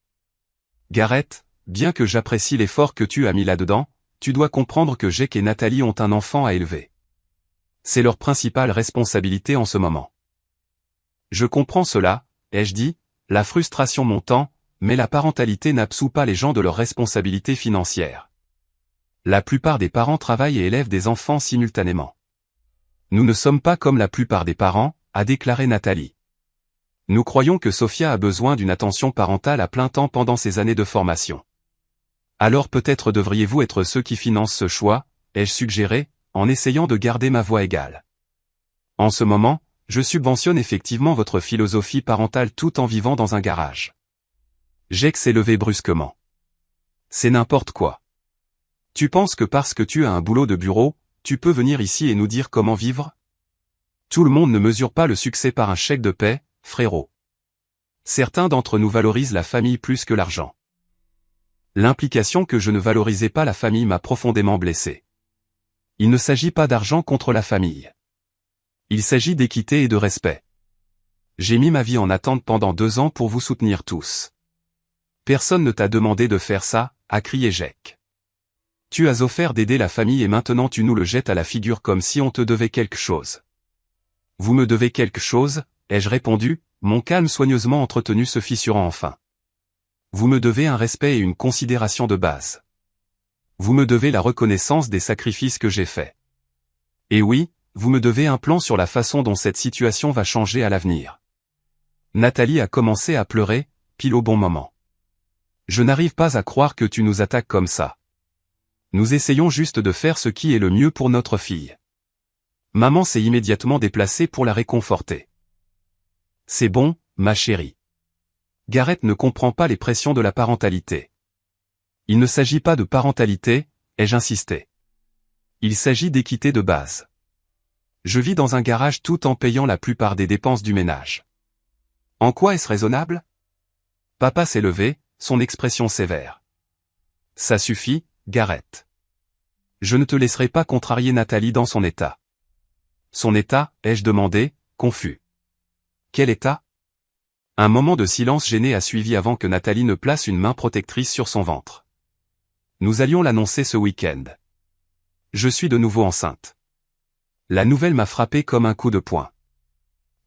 Gareth, bien que j'apprécie l'effort que tu as mis là-dedans, tu dois comprendre que Jake et Nathalie ont un enfant à élever. C'est leur principale responsabilité en ce moment. Je comprends cela, ai-je dit, la frustration montant, mais la parentalité n'absout pas les gens de leurs responsabilités financières. La plupart des parents travaillent et élèvent des enfants simultanément. Nous ne sommes pas comme la plupart des parents, a déclaré Nathalie. Nous croyons que Sophia a besoin d'une attention parentale à plein temps pendant ses années de formation. Alors peut-être devriez-vous être ceux qui financent ce choix, ai-je suggéré, en essayant de garder ma voix égale. En ce moment, je subventionne effectivement votre philosophie parentale tout en vivant dans un garage. Jake s'est levé brusquement. C'est n'importe quoi. Tu penses que parce que tu as un boulot de bureau, tu peux venir ici et nous dire comment vivre? Tout le monde ne mesure pas le succès par un chèque de paie, frérot. Certains d'entre nous valorisent la famille plus que l'argent. L'implication que je ne valorisais pas la famille m'a profondément blessé. Il ne s'agit pas d'argent contre la famille. Il s'agit d'équité et de respect. J'ai mis ma vie en attente pendant 2 ans pour vous soutenir tous. Personne ne t'a demandé de faire ça, a crié Jake. Tu as offert d'aider la famille et maintenant tu nous le jettes à la figure comme si on te devait quelque chose. Vous me devez quelque chose, ai-je répondu, mon calme soigneusement entretenu se fissurant enfin. Vous me devez un respect et une considération de base. Vous me devez la reconnaissance des sacrifices que j'ai faits. Et oui, vous me devez un plan sur la façon dont cette situation va changer à l'avenir. Nathalie a commencé à pleurer, pile au bon moment. Je n'arrive pas à croire que tu nous attaques comme ça. Nous essayons juste de faire ce qui est le mieux pour notre fille. Maman s'est immédiatement déplacée pour la réconforter. C'est bon, ma chérie. Gareth ne comprend pas les pressions de la parentalité. Il ne s'agit pas de parentalité, ai-je insisté. Il s'agit d'équité de base. Je vis dans un garage tout en payant la plupart des dépenses du ménage. En quoi est-ce raisonnable? Papa s'est levé, son expression sévère. Ça suffit, Gareth. Je ne te laisserai pas contrarier Nathalie dans son état. Son état, ai-je demandé, confus. Quel état? Un moment de silence gêné a suivi avant que Nathalie ne place une main protectrice sur son ventre. Nous allions l'annoncer ce week-end. Je suis de nouveau enceinte. La nouvelle m'a frappé comme un coup de poing.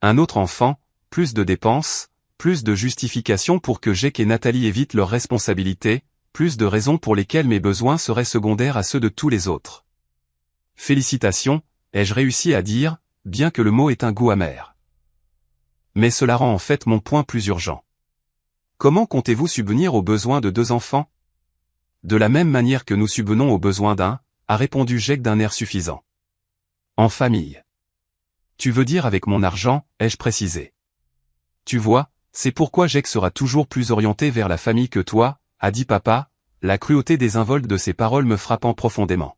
Un autre enfant, plus de dépenses, plus de justifications pour que Jake et Nathalie évitent leurs responsabilités, plus de raisons pour lesquelles mes besoins seraient secondaires à ceux de tous les autres. Félicitations, ai-je réussi à dire, bien que le mot ait un goût amer. Mais cela rend en fait mon point plus urgent. Comment comptez-vous subvenir aux besoins de 2 enfants? De la même manière que nous subvenons aux besoins d'un, a répondu Jake d'un air suffisant. En famille. Tu veux dire avec mon argent, ai-je précisé. Tu vois, c'est pourquoi Jake sera toujours plus orienté vers la famille que toi, a dit papa, la cruauté désinvolte de ses paroles me frappant profondément.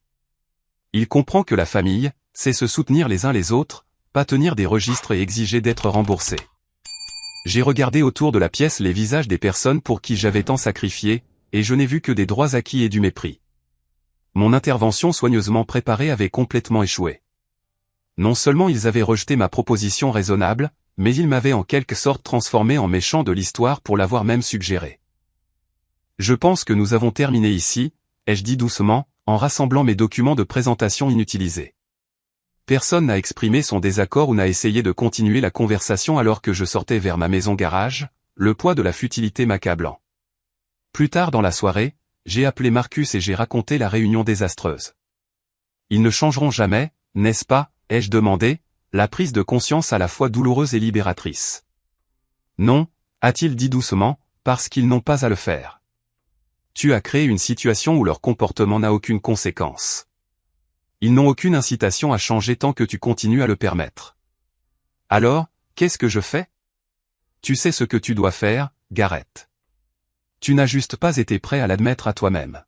Il comprend que la famille, c'est se soutenir les uns les autres, pas tenir des registres et exiger d'être remboursé. J'ai regardé autour de la pièce les visages des personnes pour qui j'avais tant sacrifié, et je n'ai vu que des droits acquis et du mépris. Mon intervention soigneusement préparée avait complètement échoué. Non seulement ils avaient rejeté ma proposition raisonnable, mais ils m'avaient en quelque sorte transformé en méchant de l'histoire pour l'avoir même suggéré. Je pense que nous avons terminé ici, ai-je dit doucement, en rassemblant mes documents de présentation inutilisés. Personne n'a exprimé son désaccord ou n'a essayé de continuer la conversation alors que je sortais vers ma maison-garage, le poids de la futilité m'accablant. Plus tard dans la soirée, j'ai appelé Marcus et j'ai raconté la réunion désastreuse. Ils ne changeront jamais, n'est-ce pas, ai-je demandé, la prise de conscience à la fois douloureuse et libératrice. Non, a-t-il dit doucement, parce qu'ils n'ont pas à le faire. Tu as créé une situation où leur comportement n'a aucune conséquence. Ils n'ont aucune incitation à changer tant que tu continues à le permettre. Alors, qu'est-ce que je fais? Tu sais ce que tu dois faire, Gareth. Tu n'as juste pas été prêt à l'admettre à toi-même.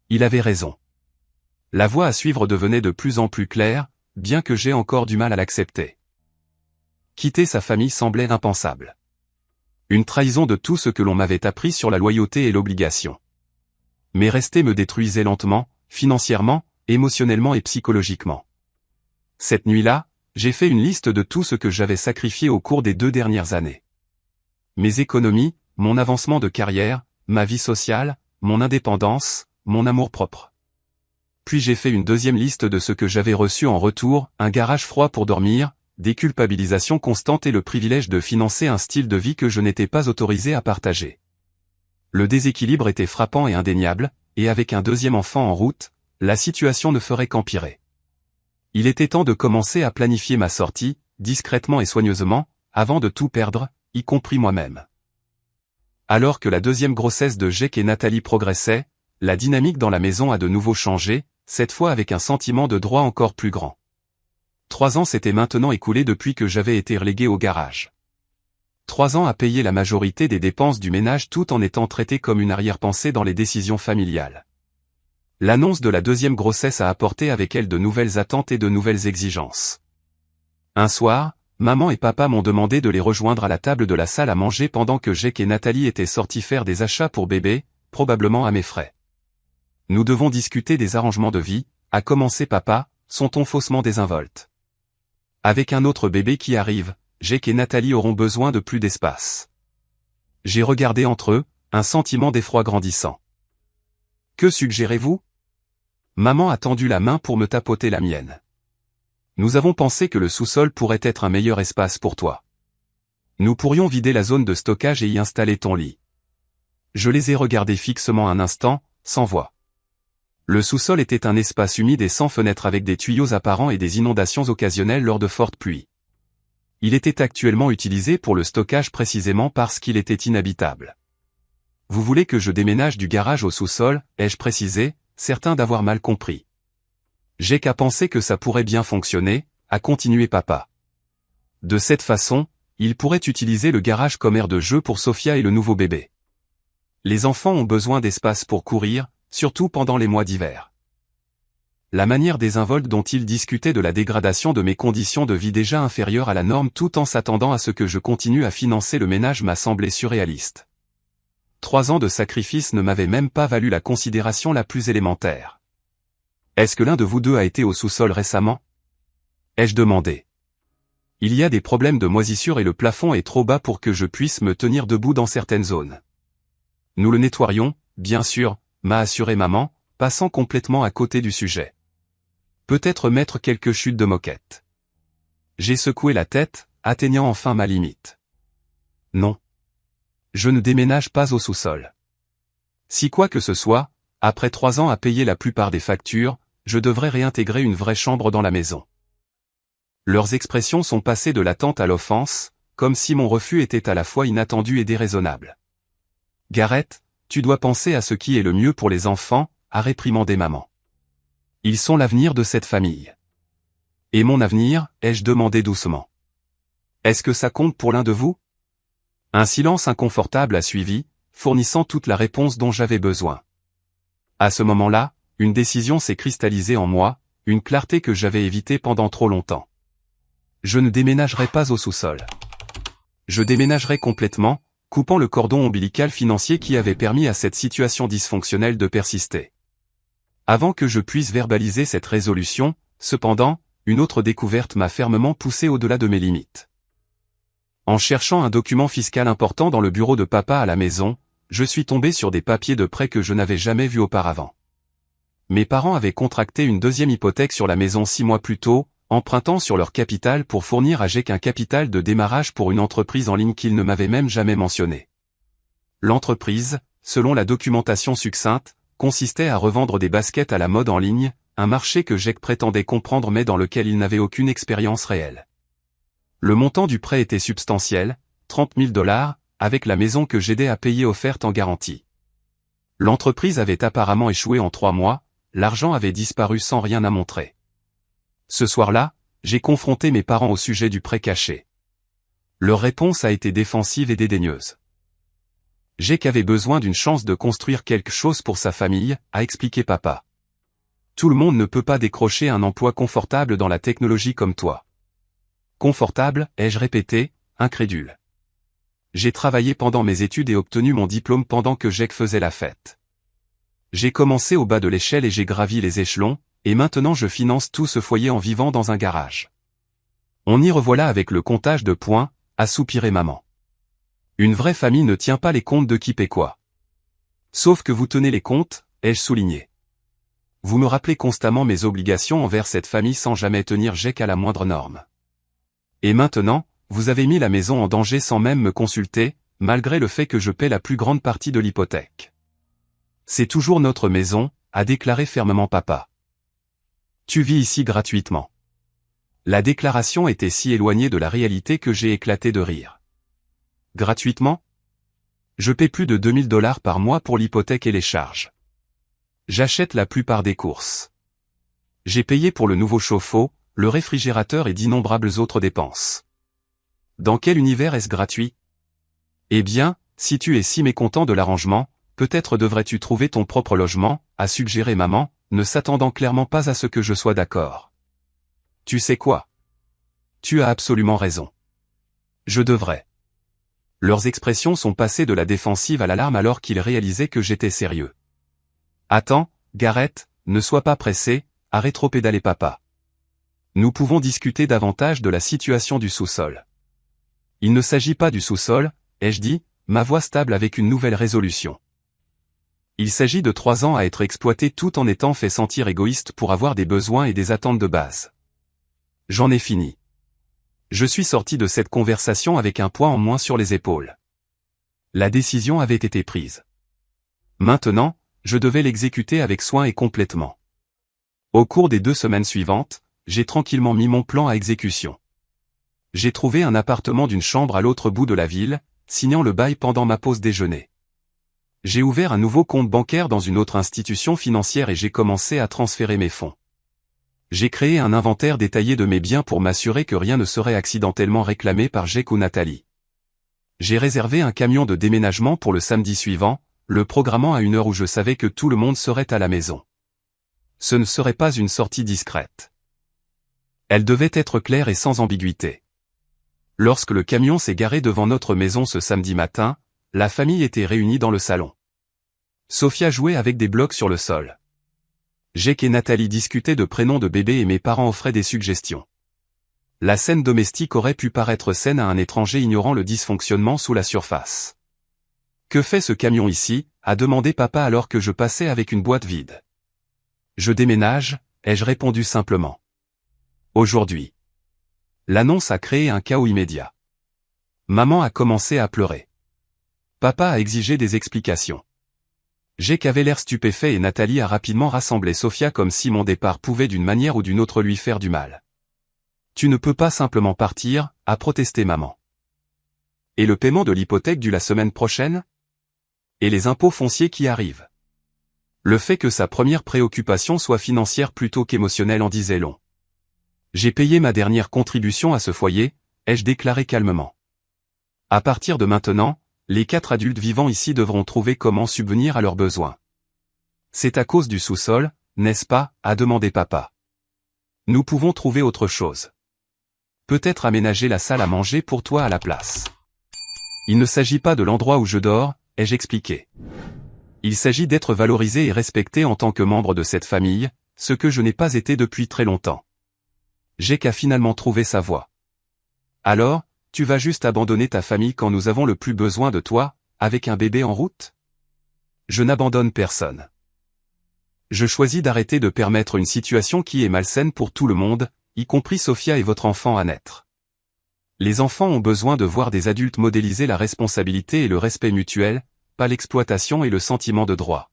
Il avait raison. La voie à suivre devenait de plus en plus claire, bien que j'ai encore du mal à l'accepter. Quitter sa famille semblait impensable. Une trahison de tout ce que l'on m'avait appris sur la loyauté et l'obligation. Mais rester me détruisait lentement, financièrement, émotionnellement et psychologiquement. Cette nuit-là, j'ai fait une liste de tout ce que j'avais sacrifié au cours des 2 dernières années. Mes économies, mon avancement de carrière, ma vie sociale, mon indépendance, mon amour-propre. Puis j'ai fait une deuxième liste de ce que j'avais reçu en retour, un garage froid pour dormir, des culpabilisations constantes et le privilège de financer un style de vie que je n'étais pas autorisé à partager. Le déséquilibre était frappant et indéniable, et avec un deuxième enfant en route, la situation ne ferait qu'empirer. Il était temps de commencer à planifier ma sortie, discrètement et soigneusement, avant de tout perdre, y compris moi-même. Alors que la deuxième grossesse de Jake et Nathalie progressait, la dynamique dans la maison a de nouveau changé, cette fois avec un sentiment de droit encore plus grand. 3 ans s'étaient maintenant écoulés depuis que j'avais été relégué au garage. 3 ans à payer la majorité des dépenses du ménage tout en étant traité comme une arrière-pensée dans les décisions familiales. L'annonce de la deuxième grossesse a apporté avec elle de nouvelles attentes et de nouvelles exigences. Un soir, maman et papa m'ont demandé de les rejoindre à la table de la salle à manger pendant que Jake et Nathalie étaient sortis faire des achats pour bébé, probablement à mes frais. Nous devons discuter des arrangements de vie, a commencé papa, son ton faussement désinvolte. Avec un autre bébé qui arrive, Jake et Nathalie auront besoin de plus d'espace. J'ai regardé entre eux, un sentiment d'effroi grandissant. Que suggérez-vous? Maman a tendu la main pour me tapoter la mienne. Nous avons pensé que le sous-sol pourrait être un meilleur espace pour toi. Nous pourrions vider la zone de stockage et y installer ton lit. Je les ai regardés fixement un instant, sans voix. Le sous-sol était un espace humide et sans fenêtre avec des tuyaux apparents et des inondations occasionnelles lors de fortes pluies. Il était actuellement utilisé pour le stockage précisément parce qu'il était inhabitable. Vous voulez que je déménage du garage au sous-sol, ai-je précisé, certain d'avoir mal compris. J'ai qu'à penser que ça pourrait bien fonctionner, a continué papa. De cette façon, il pourrait utiliser le garage comme aire de jeu pour Sophia et le nouveau bébé. Les enfants ont besoin d'espace pour courir, surtout pendant les mois d'hiver. La manière désinvolte dont il discutait de la dégradation de mes conditions de vie déjà inférieures à la norme tout en s'attendant à ce que je continue à financer le ménage m'a semblé surréaliste. 3 ans de sacrifice ne m'avaient même pas valu la considération la plus élémentaire. Est-ce que l'un de vous deux a été au sous-sol récemment? Ai-je demandé. Il y a des problèmes de moisissure et le plafond est trop bas pour que je puisse me tenir debout dans certaines zones. Nous le nettoyons, bien sûr, m'a assuré maman, passant complètement à côté du sujet. Peut-être mettre quelques chutes de moquette. J'ai secoué la tête, atteignant enfin ma limite. Non. Je ne déménage pas au sous-sol. Si quoi que ce soit, après 3 ans à payer la plupart des factures, je devrais réintégrer une vraie chambre dans la maison. Leurs expressions sont passées de l'attente à l'offense, comme si mon refus était à la fois inattendu et déraisonnable. Gareth, tu dois penser à ce qui est le mieux pour les enfants, a réprimandé maman. Ils sont l'avenir de cette famille. Et mon avenir, ai-je demandé doucement. Est-ce que ça compte pour l'un de vous? Un silence inconfortable a suivi, fournissant toute la réponse dont j'avais besoin. À ce moment-là, une décision s'est cristallisée en moi, une clarté que j'avais évitée pendant trop longtemps. Je ne déménagerai pas au sous-sol. Je déménagerai complètement, coupant le cordon ombilical financier qui avait permis à cette situation dysfonctionnelle de persister. Avant que je puisse verbaliser cette résolution, cependant, une autre découverte m'a fermement poussé au-delà de mes limites. En cherchant un document fiscal important dans le bureau de papa à la maison, je suis tombé sur des papiers de prêt que je n'avais jamais vus auparavant. Mes parents avaient contracté une deuxième hypothèque sur la maison 6 mois plus tôt, empruntant sur leur capital pour fournir à Jake un capital de démarrage pour une entreprise en ligne qu'ils ne m'avaient même jamais mentionnée. L'entreprise, selon la documentation succincte, consistait à revendre des baskets à la mode en ligne, un marché que Jake prétendait comprendre mais dans lequel il n'avait aucune expérience réelle. Le montant du prêt était substantiel, 30 000 $, avec la maison que j'aidais à payer offerte en garantie. L'entreprise avait apparemment échoué en 3 mois, l'argent avait disparu sans rien à montrer. Ce soir-là, j'ai confronté mes parents au sujet du prêt caché. Leur réponse a été défensive et dédaigneuse. Jake avait besoin d'une chance de construire quelque chose pour sa famille, a expliqué papa. Tout le monde ne peut pas décrocher un emploi confortable dans la technologie comme toi. Confortable, ai-je répété, incrédule. J'ai travaillé pendant mes études et obtenu mon diplôme pendant que Jake faisait la fête. J'ai commencé au bas de l'échelle et j'ai gravi les échelons, et maintenant je finance tout ce foyer en vivant dans un garage. On y revoilà avec le comptage de points, a soupiré maman. Une vraie famille ne tient pas les comptes de qui paie quoi. Sauf que vous tenez les comptes, ai-je souligné. Vous me rappelez constamment mes obligations envers cette famille sans jamais tenir Jake à la moindre norme. Et maintenant, vous avez mis la maison en danger sans même me consulter, malgré le fait que je paie la plus grande partie de l'hypothèque. C'est toujours notre maison, a déclaré fermement papa. Tu vis ici gratuitement. La déclaration était si éloignée de la réalité que j'ai éclaté de rire. Gratuitement? Je paie plus de 2 000 $ par mois pour l'hypothèque et les charges. J'achète la plupart des courses. J'ai payé pour le nouveau chauffe-eau, le réfrigérateur et d'innombrables autres dépenses. Dans quel univers est-ce gratuit? Eh bien, si tu es si mécontent de l'arrangement, peut-être devrais-tu trouver ton propre logement, a suggéré maman, ne s'attendant clairement pas à ce que je sois d'accord. Tu sais quoi? Tu as absolument raison. Je devrais. Leurs expressions sont passées de la défensive à l'alarme alors qu'ils réalisaient que j'étais sérieux. Attends, Gareth, ne sois pas pressé, a rétropédalé papa. Nous pouvons discuter davantage de la situation du sous-sol. Il ne s'agit pas du sous-sol, ai-je dit, ma voix stable avec une nouvelle résolution. Il s'agit de 3 ans à être exploité tout en étant fait sentir égoïste pour avoir des besoins et des attentes de base. J'en ai fini. Je suis sorti de cette conversation avec un poids en moins sur les épaules. La décision avait été prise. Maintenant, je devais l'exécuter avec soin et complètement. Au cours des 2 semaines suivantes, j'ai tranquillement mis mon plan à exécution. J'ai trouvé un appartement d'une chambre à l'autre bout de la ville, signant le bail pendant ma pause déjeuner. J'ai ouvert un nouveau compte bancaire dans une autre institution financière et j'ai commencé à transférer mes fonds. J'ai créé un inventaire détaillé de mes biens pour m'assurer que rien ne serait accidentellement réclamé par Jake ou Nathalie. J'ai réservé un camion de déménagement pour le samedi suivant, le programmant à une heure où je savais que tout le monde serait à la maison. Ce ne serait pas une sortie discrète. Elle devait être claire et sans ambiguïté. Lorsque le camion s'est garé devant notre maison ce samedi matin, la famille était réunie dans le salon. Sophia jouait avec des blocs sur le sol. Jake et Nathalie discutaient de prénoms de bébés et mes parents offraient des suggestions. La scène domestique aurait pu paraître saine à un étranger ignorant le dysfonctionnement sous la surface. « Que fait ce camion ici ?» a demandé papa alors que je passais avec une boîte vide. « Je déménage », ai-je répondu simplement. Aujourd'hui. L'annonce a créé un chaos immédiat. Maman a commencé à pleurer. Papa a exigé des explications. Jake avait l'air stupéfait et Nathalie a rapidement rassemblé Sophia comme si mon départ pouvait d'une manière ou d'une autre lui faire du mal. « Tu ne peux pas simplement partir », a protesté maman. « Et le paiement de l'hypothèque due la semaine prochaine ? Et les impôts fonciers qui arrivent ?» Le fait que sa première préoccupation soit financière plutôt qu'émotionnelle en disait long. « J'ai payé ma dernière contribution à ce foyer », ai-je déclaré calmement. « À partir de maintenant, les 4 adultes vivant ici devront trouver comment subvenir à leurs besoins. »« C'est à cause du sous-sol, n'est-ce pas ?» a demandé papa. Nous pouvons trouver autre chose. Peut-être aménager la salle à manger pour toi à la place. Il ne s'agit pas de l'endroit où je dors, ai-je expliqué. Il s'agit d'être valorisé et respecté en tant que membre de cette famille, ce que je n'ai pas été depuis très longtemps. Jake a finalement trouvé sa voie. Alors, tu vas juste abandonner ta famille quand nous avons le plus besoin de toi, avec un bébé en route? Je n'abandonne personne. Je choisis d'arrêter de permettre une situation qui est malsaine pour tout le monde, y compris Sophia et votre enfant à naître. Les enfants ont besoin de voir des adultes modéliser la responsabilité et le respect mutuel, pas l'exploitation et le sentiment de droit.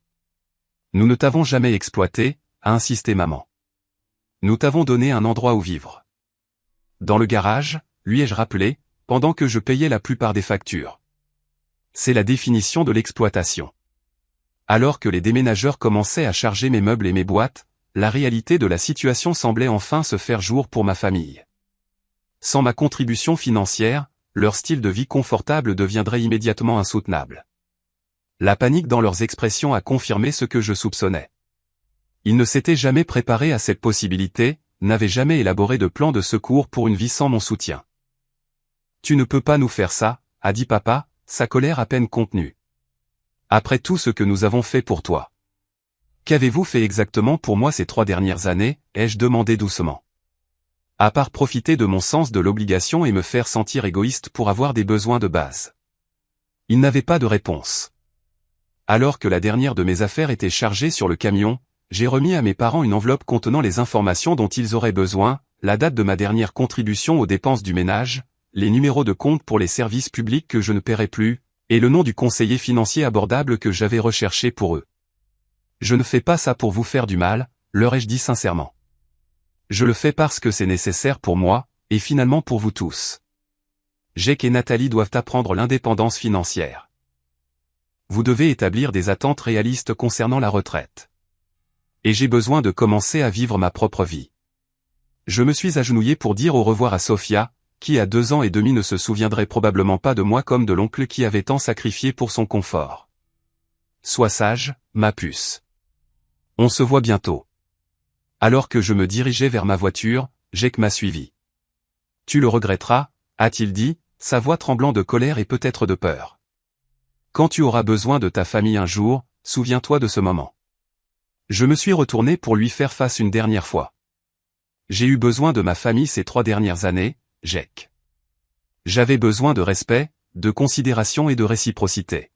Nous ne t'avons jamais exploité, a insisté maman. Nous t'avons donné un endroit où vivre. Dans le garage, lui ai-je rappelé, pendant que je payais la plupart des factures. C'est la définition de l'exploitation. Alors que les déménageurs commençaient à charger mes meubles et mes boîtes, la réalité de la situation semblait enfin se faire jour pour ma famille. Sans ma contribution financière, leur style de vie confortable deviendrait immédiatement insoutenable. La panique dans leurs expressions a confirmé ce que je soupçonnais. Ils ne s'étaient jamais préparés à cette possibilité, n'avaient jamais élaboré de plan de secours pour une vie sans mon soutien. Tu ne peux pas nous faire ça, a dit papa, sa colère à peine contenue. Après tout ce que nous avons fait pour toi. Qu'avez-vous fait exactement pour moi ces 3 dernières années, ai-je demandé doucement. À part profiter de mon sens de l'obligation et me faire sentir égoïste pour avoir des besoins de base. Il n'avait pas de réponse. Alors que la dernière de mes affaires était chargée sur le camion, j'ai remis à mes parents une enveloppe contenant les informations dont ils auraient besoin, la date de ma dernière contribution aux dépenses du ménage, les numéros de compte pour les services publics que je ne paierai plus, et le nom du conseiller financier abordable que j'avais recherché pour eux. Je ne fais pas ça pour vous faire du mal, leur ai-je dit sincèrement. Je le fais parce que c'est nécessaire pour moi, et finalement pour vous tous. Jake et Nathalie doivent apprendre l'indépendance financière. Vous devez établir des attentes réalistes concernant la retraite. Et j'ai besoin de commencer à vivre ma propre vie. Je me suis agenouillé pour dire au revoir à Sophia, qui à 2 ans et demi ne se souviendrait probablement pas de moi comme de l'oncle qui avait tant sacrifié pour son confort. Sois sage, ma puce. On se voit bientôt. Alors que je me dirigeais vers ma voiture, Jake m'a suivi. Tu le regretteras, a-t-il dit, sa voix tremblant de colère et peut-être de peur. Quand tu auras besoin de ta famille un jour, souviens-toi de ce moment. Je me suis retourné pour lui faire face une dernière fois. J'ai eu besoin de ma famille ces 3 dernières années, Jake. J'avais besoin de respect, de considération et de réciprocité.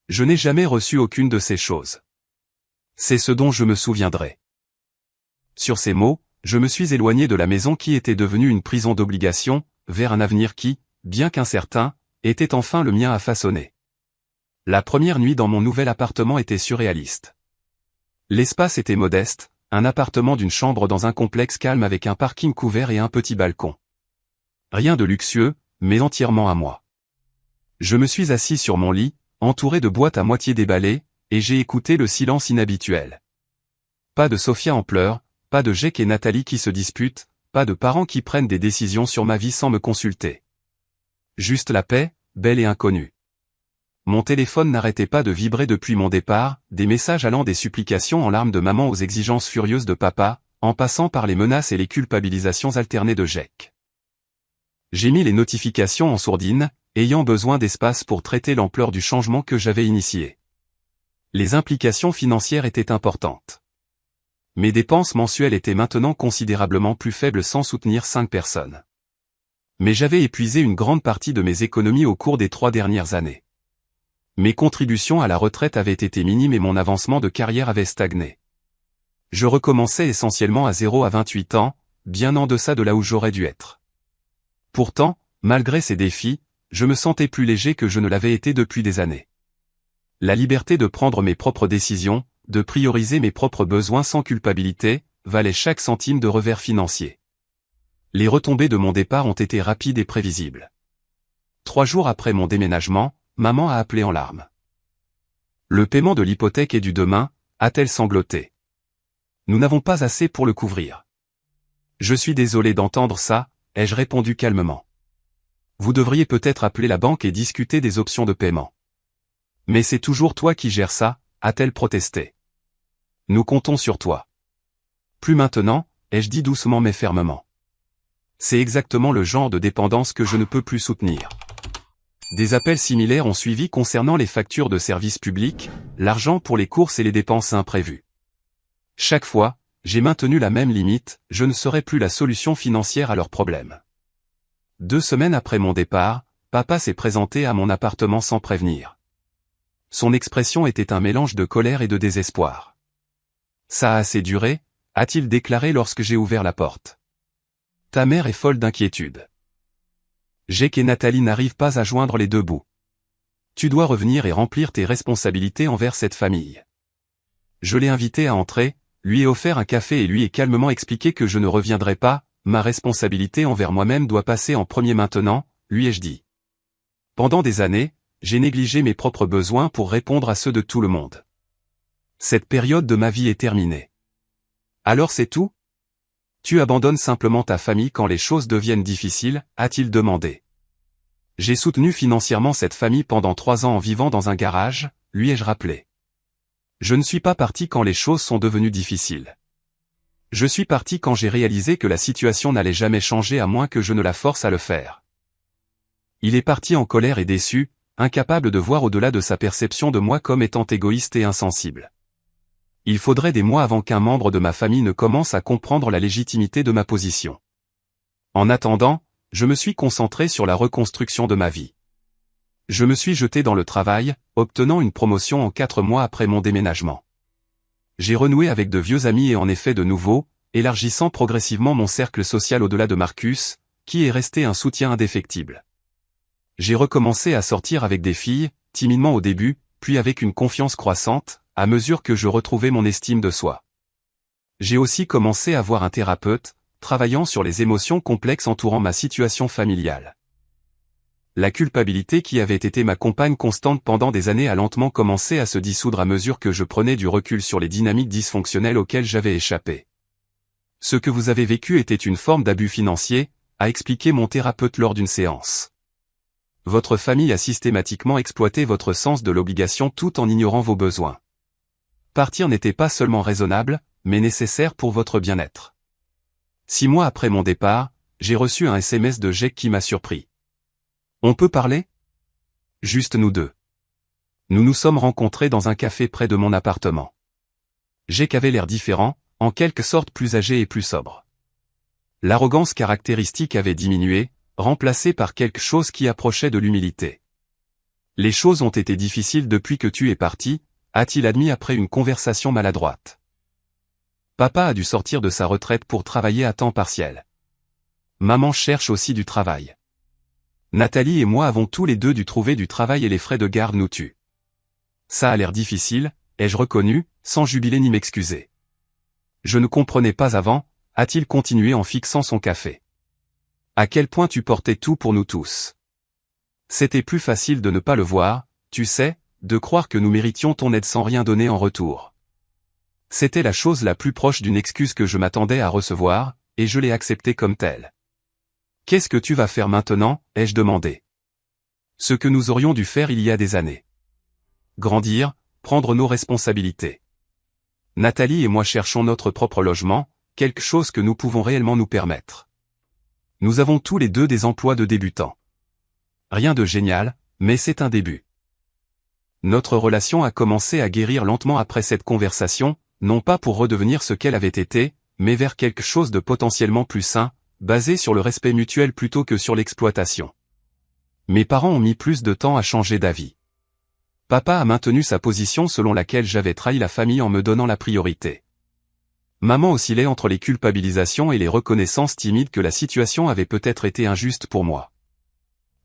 Je n'ai jamais reçu aucune de ces choses. C'est ce dont je me souviendrai. Sur ces mots, je me suis éloigné de la maison qui était devenue une prison d'obligation, vers un avenir qui, bien qu'incertain, était enfin le mien à façonner. La première nuit dans mon nouvel appartement était surréaliste. L'espace était modeste, un appartement d'une chambre dans un complexe calme avec un parking couvert et un petit balcon. Rien de luxueux, mais entièrement à moi. Je me suis assis sur mon lit, entouré de boîtes à moitié déballées, et j'ai écouté le silence inhabituel. Pas de Sophia en pleurs, pas de Jake et Nathalie qui se disputent, pas de parents qui prennent des décisions sur ma vie sans me consulter. Juste la paix, belle et inconnue. Mon téléphone n'arrêtait pas de vibrer depuis mon départ, des messages allant des supplications en larmes de maman aux exigences furieuses de papa, en passant par les menaces et les culpabilisations alternées de Jake. J'ai mis les notifications en sourdine, ayant besoin d'espace pour traiter l'ampleur du changement que j'avais initié. Les implications financières étaient importantes. Mes dépenses mensuelles étaient maintenant considérablement plus faibles sans soutenir 5 personnes. Mais j'avais épuisé une grande partie de mes économies au cours des 3 dernières années. Mes contributions à la retraite avaient été minimes et mon avancement de carrière avait stagné. Je recommençais essentiellement à 0 à 28 ans, bien en deçà de là où j'aurais dû être. Pourtant, malgré ces défis, je me sentais plus léger que je ne l'avais été depuis des années. La liberté de prendre mes propres décisions, de prioriser mes propres besoins sans culpabilité, valait chaque centime de revers financier. Les retombées de mon départ ont été rapides et prévisibles. 3 jours après mon déménagement, maman a appelé en larmes. Le paiement de l'hypothèque est dû demain, a-t-elle sangloté. Nous n'avons pas assez pour le couvrir. Je suis désolé d'entendre ça, ai-je répondu calmement. Vous devriez peut-être appeler la banque et discuter des options de paiement. Mais c'est toujours toi qui gères ça, a-t-elle protesté. Nous comptons sur toi. Plus maintenant, ai-je dit doucement mais fermement. C'est exactement le genre de dépendance que je ne peux plus soutenir. Des appels similaires ont suivi concernant les factures de services publics, l'argent pour les courses et les dépenses imprévues. Chaque fois, j'ai maintenu la même limite, je ne serai plus la solution financière à leurs problèmes. 2 semaines après mon départ, papa s'est présenté à mon appartement sans prévenir. Son expression était un mélange de colère et de désespoir. Ça a assez duré, a-t-il déclaré lorsque j'ai ouvert la porte. Ta mère est folle d'inquiétude. Jake et Nathalie n'arrivent pas à joindre les deux bouts. Tu dois revenir et remplir tes responsabilités envers cette famille. Je l'ai invité à entrer, lui ai offert un café et lui ai calmement expliqué que je ne reviendrai pas, ma responsabilité envers moi-même doit passer en premier maintenant, lui ai-je dit. Pendant des années, j'ai négligé mes propres besoins pour répondre à ceux de tout le monde. Cette période de ma vie est terminée. Alors c'est tout ? Tu abandonnes simplement ta famille quand les choses deviennent difficiles, a-t-il demandé. J'ai soutenu financièrement cette famille pendant 3 ans en vivant dans un garage, lui ai-je rappelé. Je ne suis pas parti quand les choses sont devenues difficiles. Je suis parti quand j'ai réalisé que la situation n'allait jamais changer à moins que je ne la force à le faire. Il est parti en colère et déçu, incapable de voir au-delà de sa perception de moi comme étant égoïste et insensible. Il faudrait des mois avant qu'un membre de ma famille ne commence à comprendre la légitimité de ma position. En attendant, je me suis concentré sur la reconstruction de ma vie. Je me suis jeté dans le travail, obtenant une promotion en 4 mois après mon déménagement. J'ai renoué avec de vieux amis et en effet de nouveaux, élargissant progressivement mon cercle social au-delà de Marcus, qui est resté un soutien indéfectible. J'ai recommencé à sortir avec des filles, timidement au début, puis avec une confiance croissante, à mesure que je retrouvais mon estime de soi. J'ai aussi commencé à voir un thérapeute, travaillant sur les émotions complexes entourant ma situation familiale. La culpabilité qui avait été ma compagne constante pendant des années a lentement commencé à se dissoudre à mesure que je prenais du recul sur les dynamiques dysfonctionnelles auxquelles j'avais échappé. Ce que vous avez vécu était une forme d'abus financier, a expliqué mon thérapeute lors d'une séance. Votre famille a systématiquement exploité votre sens de l'obligation tout en ignorant vos besoins. Partir n'était pas seulement raisonnable, mais nécessaire pour votre bien-être. 6 mois après mon départ, j'ai reçu un SMS de Jake qui m'a surpris. On peut parler ? Juste nous deux. Nous nous sommes rencontrés dans un café près de mon appartement. Jake avait l'air différent, en quelque sorte plus âgé et plus sobre. L'arrogance caractéristique avait diminué, remplacée par quelque chose qui approchait de l'humilité. Les choses ont été difficiles depuis que tu es parti, a-t-il admis après une conversation maladroite. Papa a dû sortir de sa retraite pour travailler à temps partiel. Maman cherche aussi du travail. Nathalie et moi avons tous les deux dû trouver du travail et les frais de garde nous tuent. Ça a l'air difficile, ai-je reconnu, sans jubiler ni m'excuser. Je ne comprenais pas avant, a-t-il continué en fixant son café. À quel point tu portais tout pour nous tous. C'était plus facile de ne pas le voir, tu sais, de croire que nous méritions ton aide sans rien donner en retour. C'était la chose la plus proche d'une excuse que je m'attendais à recevoir, et je l'ai acceptée comme telle. Qu'est-ce que tu vas faire maintenant, ai-je demandé. Ce que nous aurions dû faire il y a des années. Grandir, prendre nos responsabilités. Nathalie et moi cherchons notre propre logement, quelque chose que nous pouvons réellement nous permettre. Nous avons tous les deux des emplois de débutants. Rien de génial, mais c'est un début. Notre relation a commencé à guérir lentement après cette conversation, non pas pour redevenir ce qu'elle avait été, mais vers quelque chose de potentiellement plus sain, basé sur le respect mutuel plutôt que sur l'exploitation. Mes parents ont mis plus de temps à changer d'avis. Papa a maintenu sa position selon laquelle j'avais trahi la famille en me donnant la priorité. Maman oscillait entre les culpabilisations et les reconnaissances timides que la situation avait peut-être été injuste pour moi.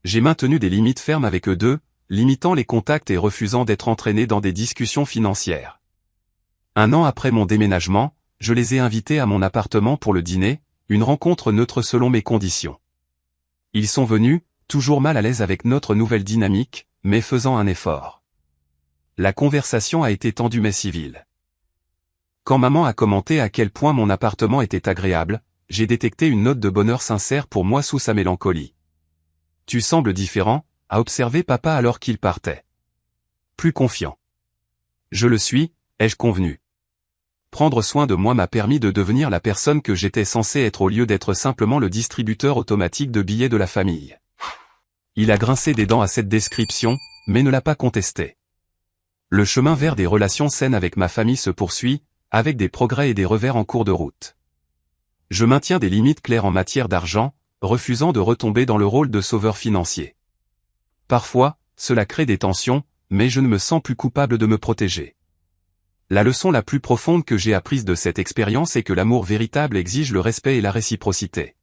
J'ai maintenu des limites fermes avec eux deux, limitant les contacts et refusant d'être entraîné dans des discussions financières. 1 an après mon déménagement, je les ai invités à mon appartement pour le dîner, une rencontre neutre selon mes conditions. Ils sont venus, toujours mal à l'aise avec notre nouvelle dynamique, mais faisant un effort. La conversation a été tendue mais civile. Quand maman a commenté à quel point mon appartement était agréable, j'ai détecté une note de bonheur sincère pour moi sous sa mélancolie. Tu sembles différent, a observé papa alors qu'il partait. Plus confiant. Je le suis, ai-je convenu. prendre soin de moi m'a permis de devenir la personne que j'étais censé être au lieu d'être simplement le distributeur automatique de billets de la famille. Il a grincé des dents à cette description, mais ne l'a pas contesté. Le chemin vers des relations saines avec ma famille se poursuit, avec des progrès et des revers en cours de route. Je maintiens des limites claires en matière d'argent, refusant de retomber dans le rôle de sauveur financier. Parfois, cela crée des tensions, mais je ne me sens plus coupable de me protéger. La leçon la plus profonde que j'ai apprise de cette expérience est que l'amour véritable exige le respect et la réciprocité.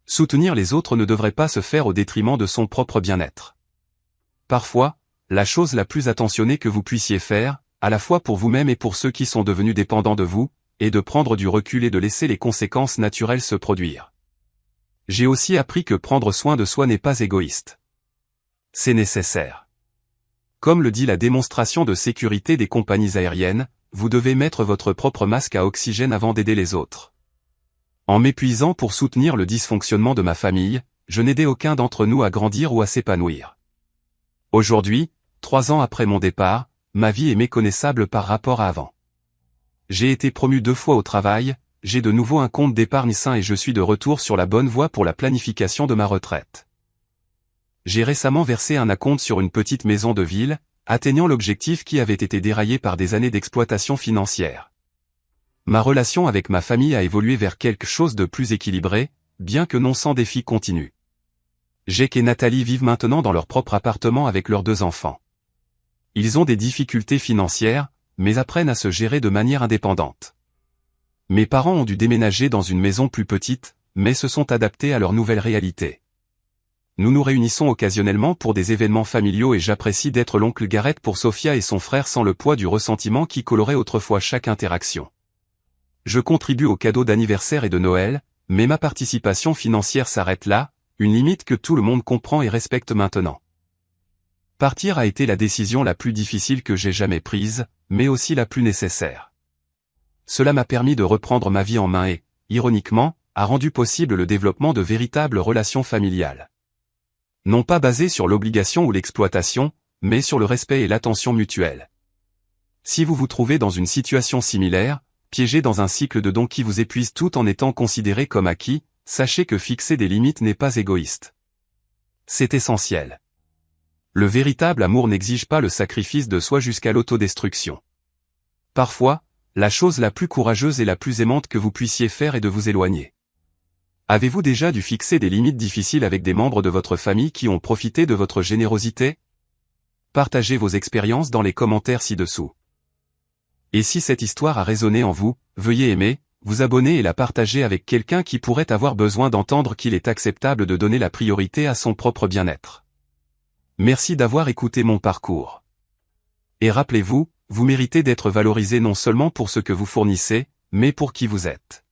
Soutenir les autres ne devrait pas se faire au détriment de son propre bien-être. Parfois, la chose la plus attentionnée que vous puissiez faire, à la fois pour vous-même et pour ceux qui sont devenus dépendants de vous, est de prendre du recul et de laisser les conséquences naturelles se produire. J'ai aussi appris que prendre soin de soi n'est pas égoïste. C'est nécessaire. Comme le dit la démonstration de sécurité des compagnies aériennes, vous devez mettre votre propre masque à oxygène avant d'aider les autres. En m'épuisant pour soutenir le dysfonctionnement de ma famille, je n'aidais aucun d'entre nous à grandir ou à s'épanouir. Aujourd'hui, 3 ans après mon départ, ma vie est méconnaissable par rapport à avant. J'ai été promu 2 fois au travail, j'ai de nouveau un compte d'épargne sain et je suis de retour sur la bonne voie pour la planification de ma retraite. J'ai récemment versé un acompte sur une petite maison de ville, atteignant l'objectif qui avait été déraillé par des années d'exploitation financière. Ma relation avec ma famille a évolué vers quelque chose de plus équilibré, bien que non sans défis continus. Jake et Nathalie vivent maintenant dans leur propre appartement avec leurs 2 enfants. Ils ont des difficultés financières, mais apprennent à se gérer de manière indépendante. Mes parents ont dû déménager dans une maison plus petite, mais se sont adaptés à leur nouvelle réalité. Nous nous réunissons occasionnellement pour des événements familiaux et j'apprécie d'être l'oncle Garrett pour Sophia et son frère sans le poids du ressentiment qui colorait autrefois chaque interaction. Je contribue aux cadeaux d'anniversaire et de Noël, mais ma participation financière s'arrête là, une limite que tout le monde comprend et respecte maintenant. Partir a été la décision la plus difficile que j'ai jamais prise, mais aussi la plus nécessaire. Cela m'a permis de reprendre ma vie en main et, ironiquement, a rendu possible le développement de véritables relations familiales. Non pas basées sur l'obligation ou l'exploitation, mais sur le respect et l'attention mutuelle. Si vous vous trouvez dans une situation similaire, piégé dans un cycle de dons qui vous épuise tout en étant considéré comme acquis, sachez que fixer des limites n'est pas égoïste. C'est essentiel. Le véritable amour n'exige pas le sacrifice de soi jusqu'à l'autodestruction. Parfois, la chose la plus courageuse et la plus aimante que vous puissiez faire est de vous éloigner. Avez-vous déjà dû fixer des limites difficiles avec des membres de votre famille qui ont profité de votre générosité? Partagez vos expériences dans les commentaires ci-dessous. Et si cette histoire a résonné en vous, veuillez aimer, vous abonner et la partager avec quelqu'un qui pourrait avoir besoin d'entendre qu'il est acceptable de donner la priorité à son propre bien-être. Merci d'avoir écouté mon parcours. Et rappelez-vous, vous méritez d'être valorisé non seulement pour ce que vous fournissez, mais pour qui vous êtes.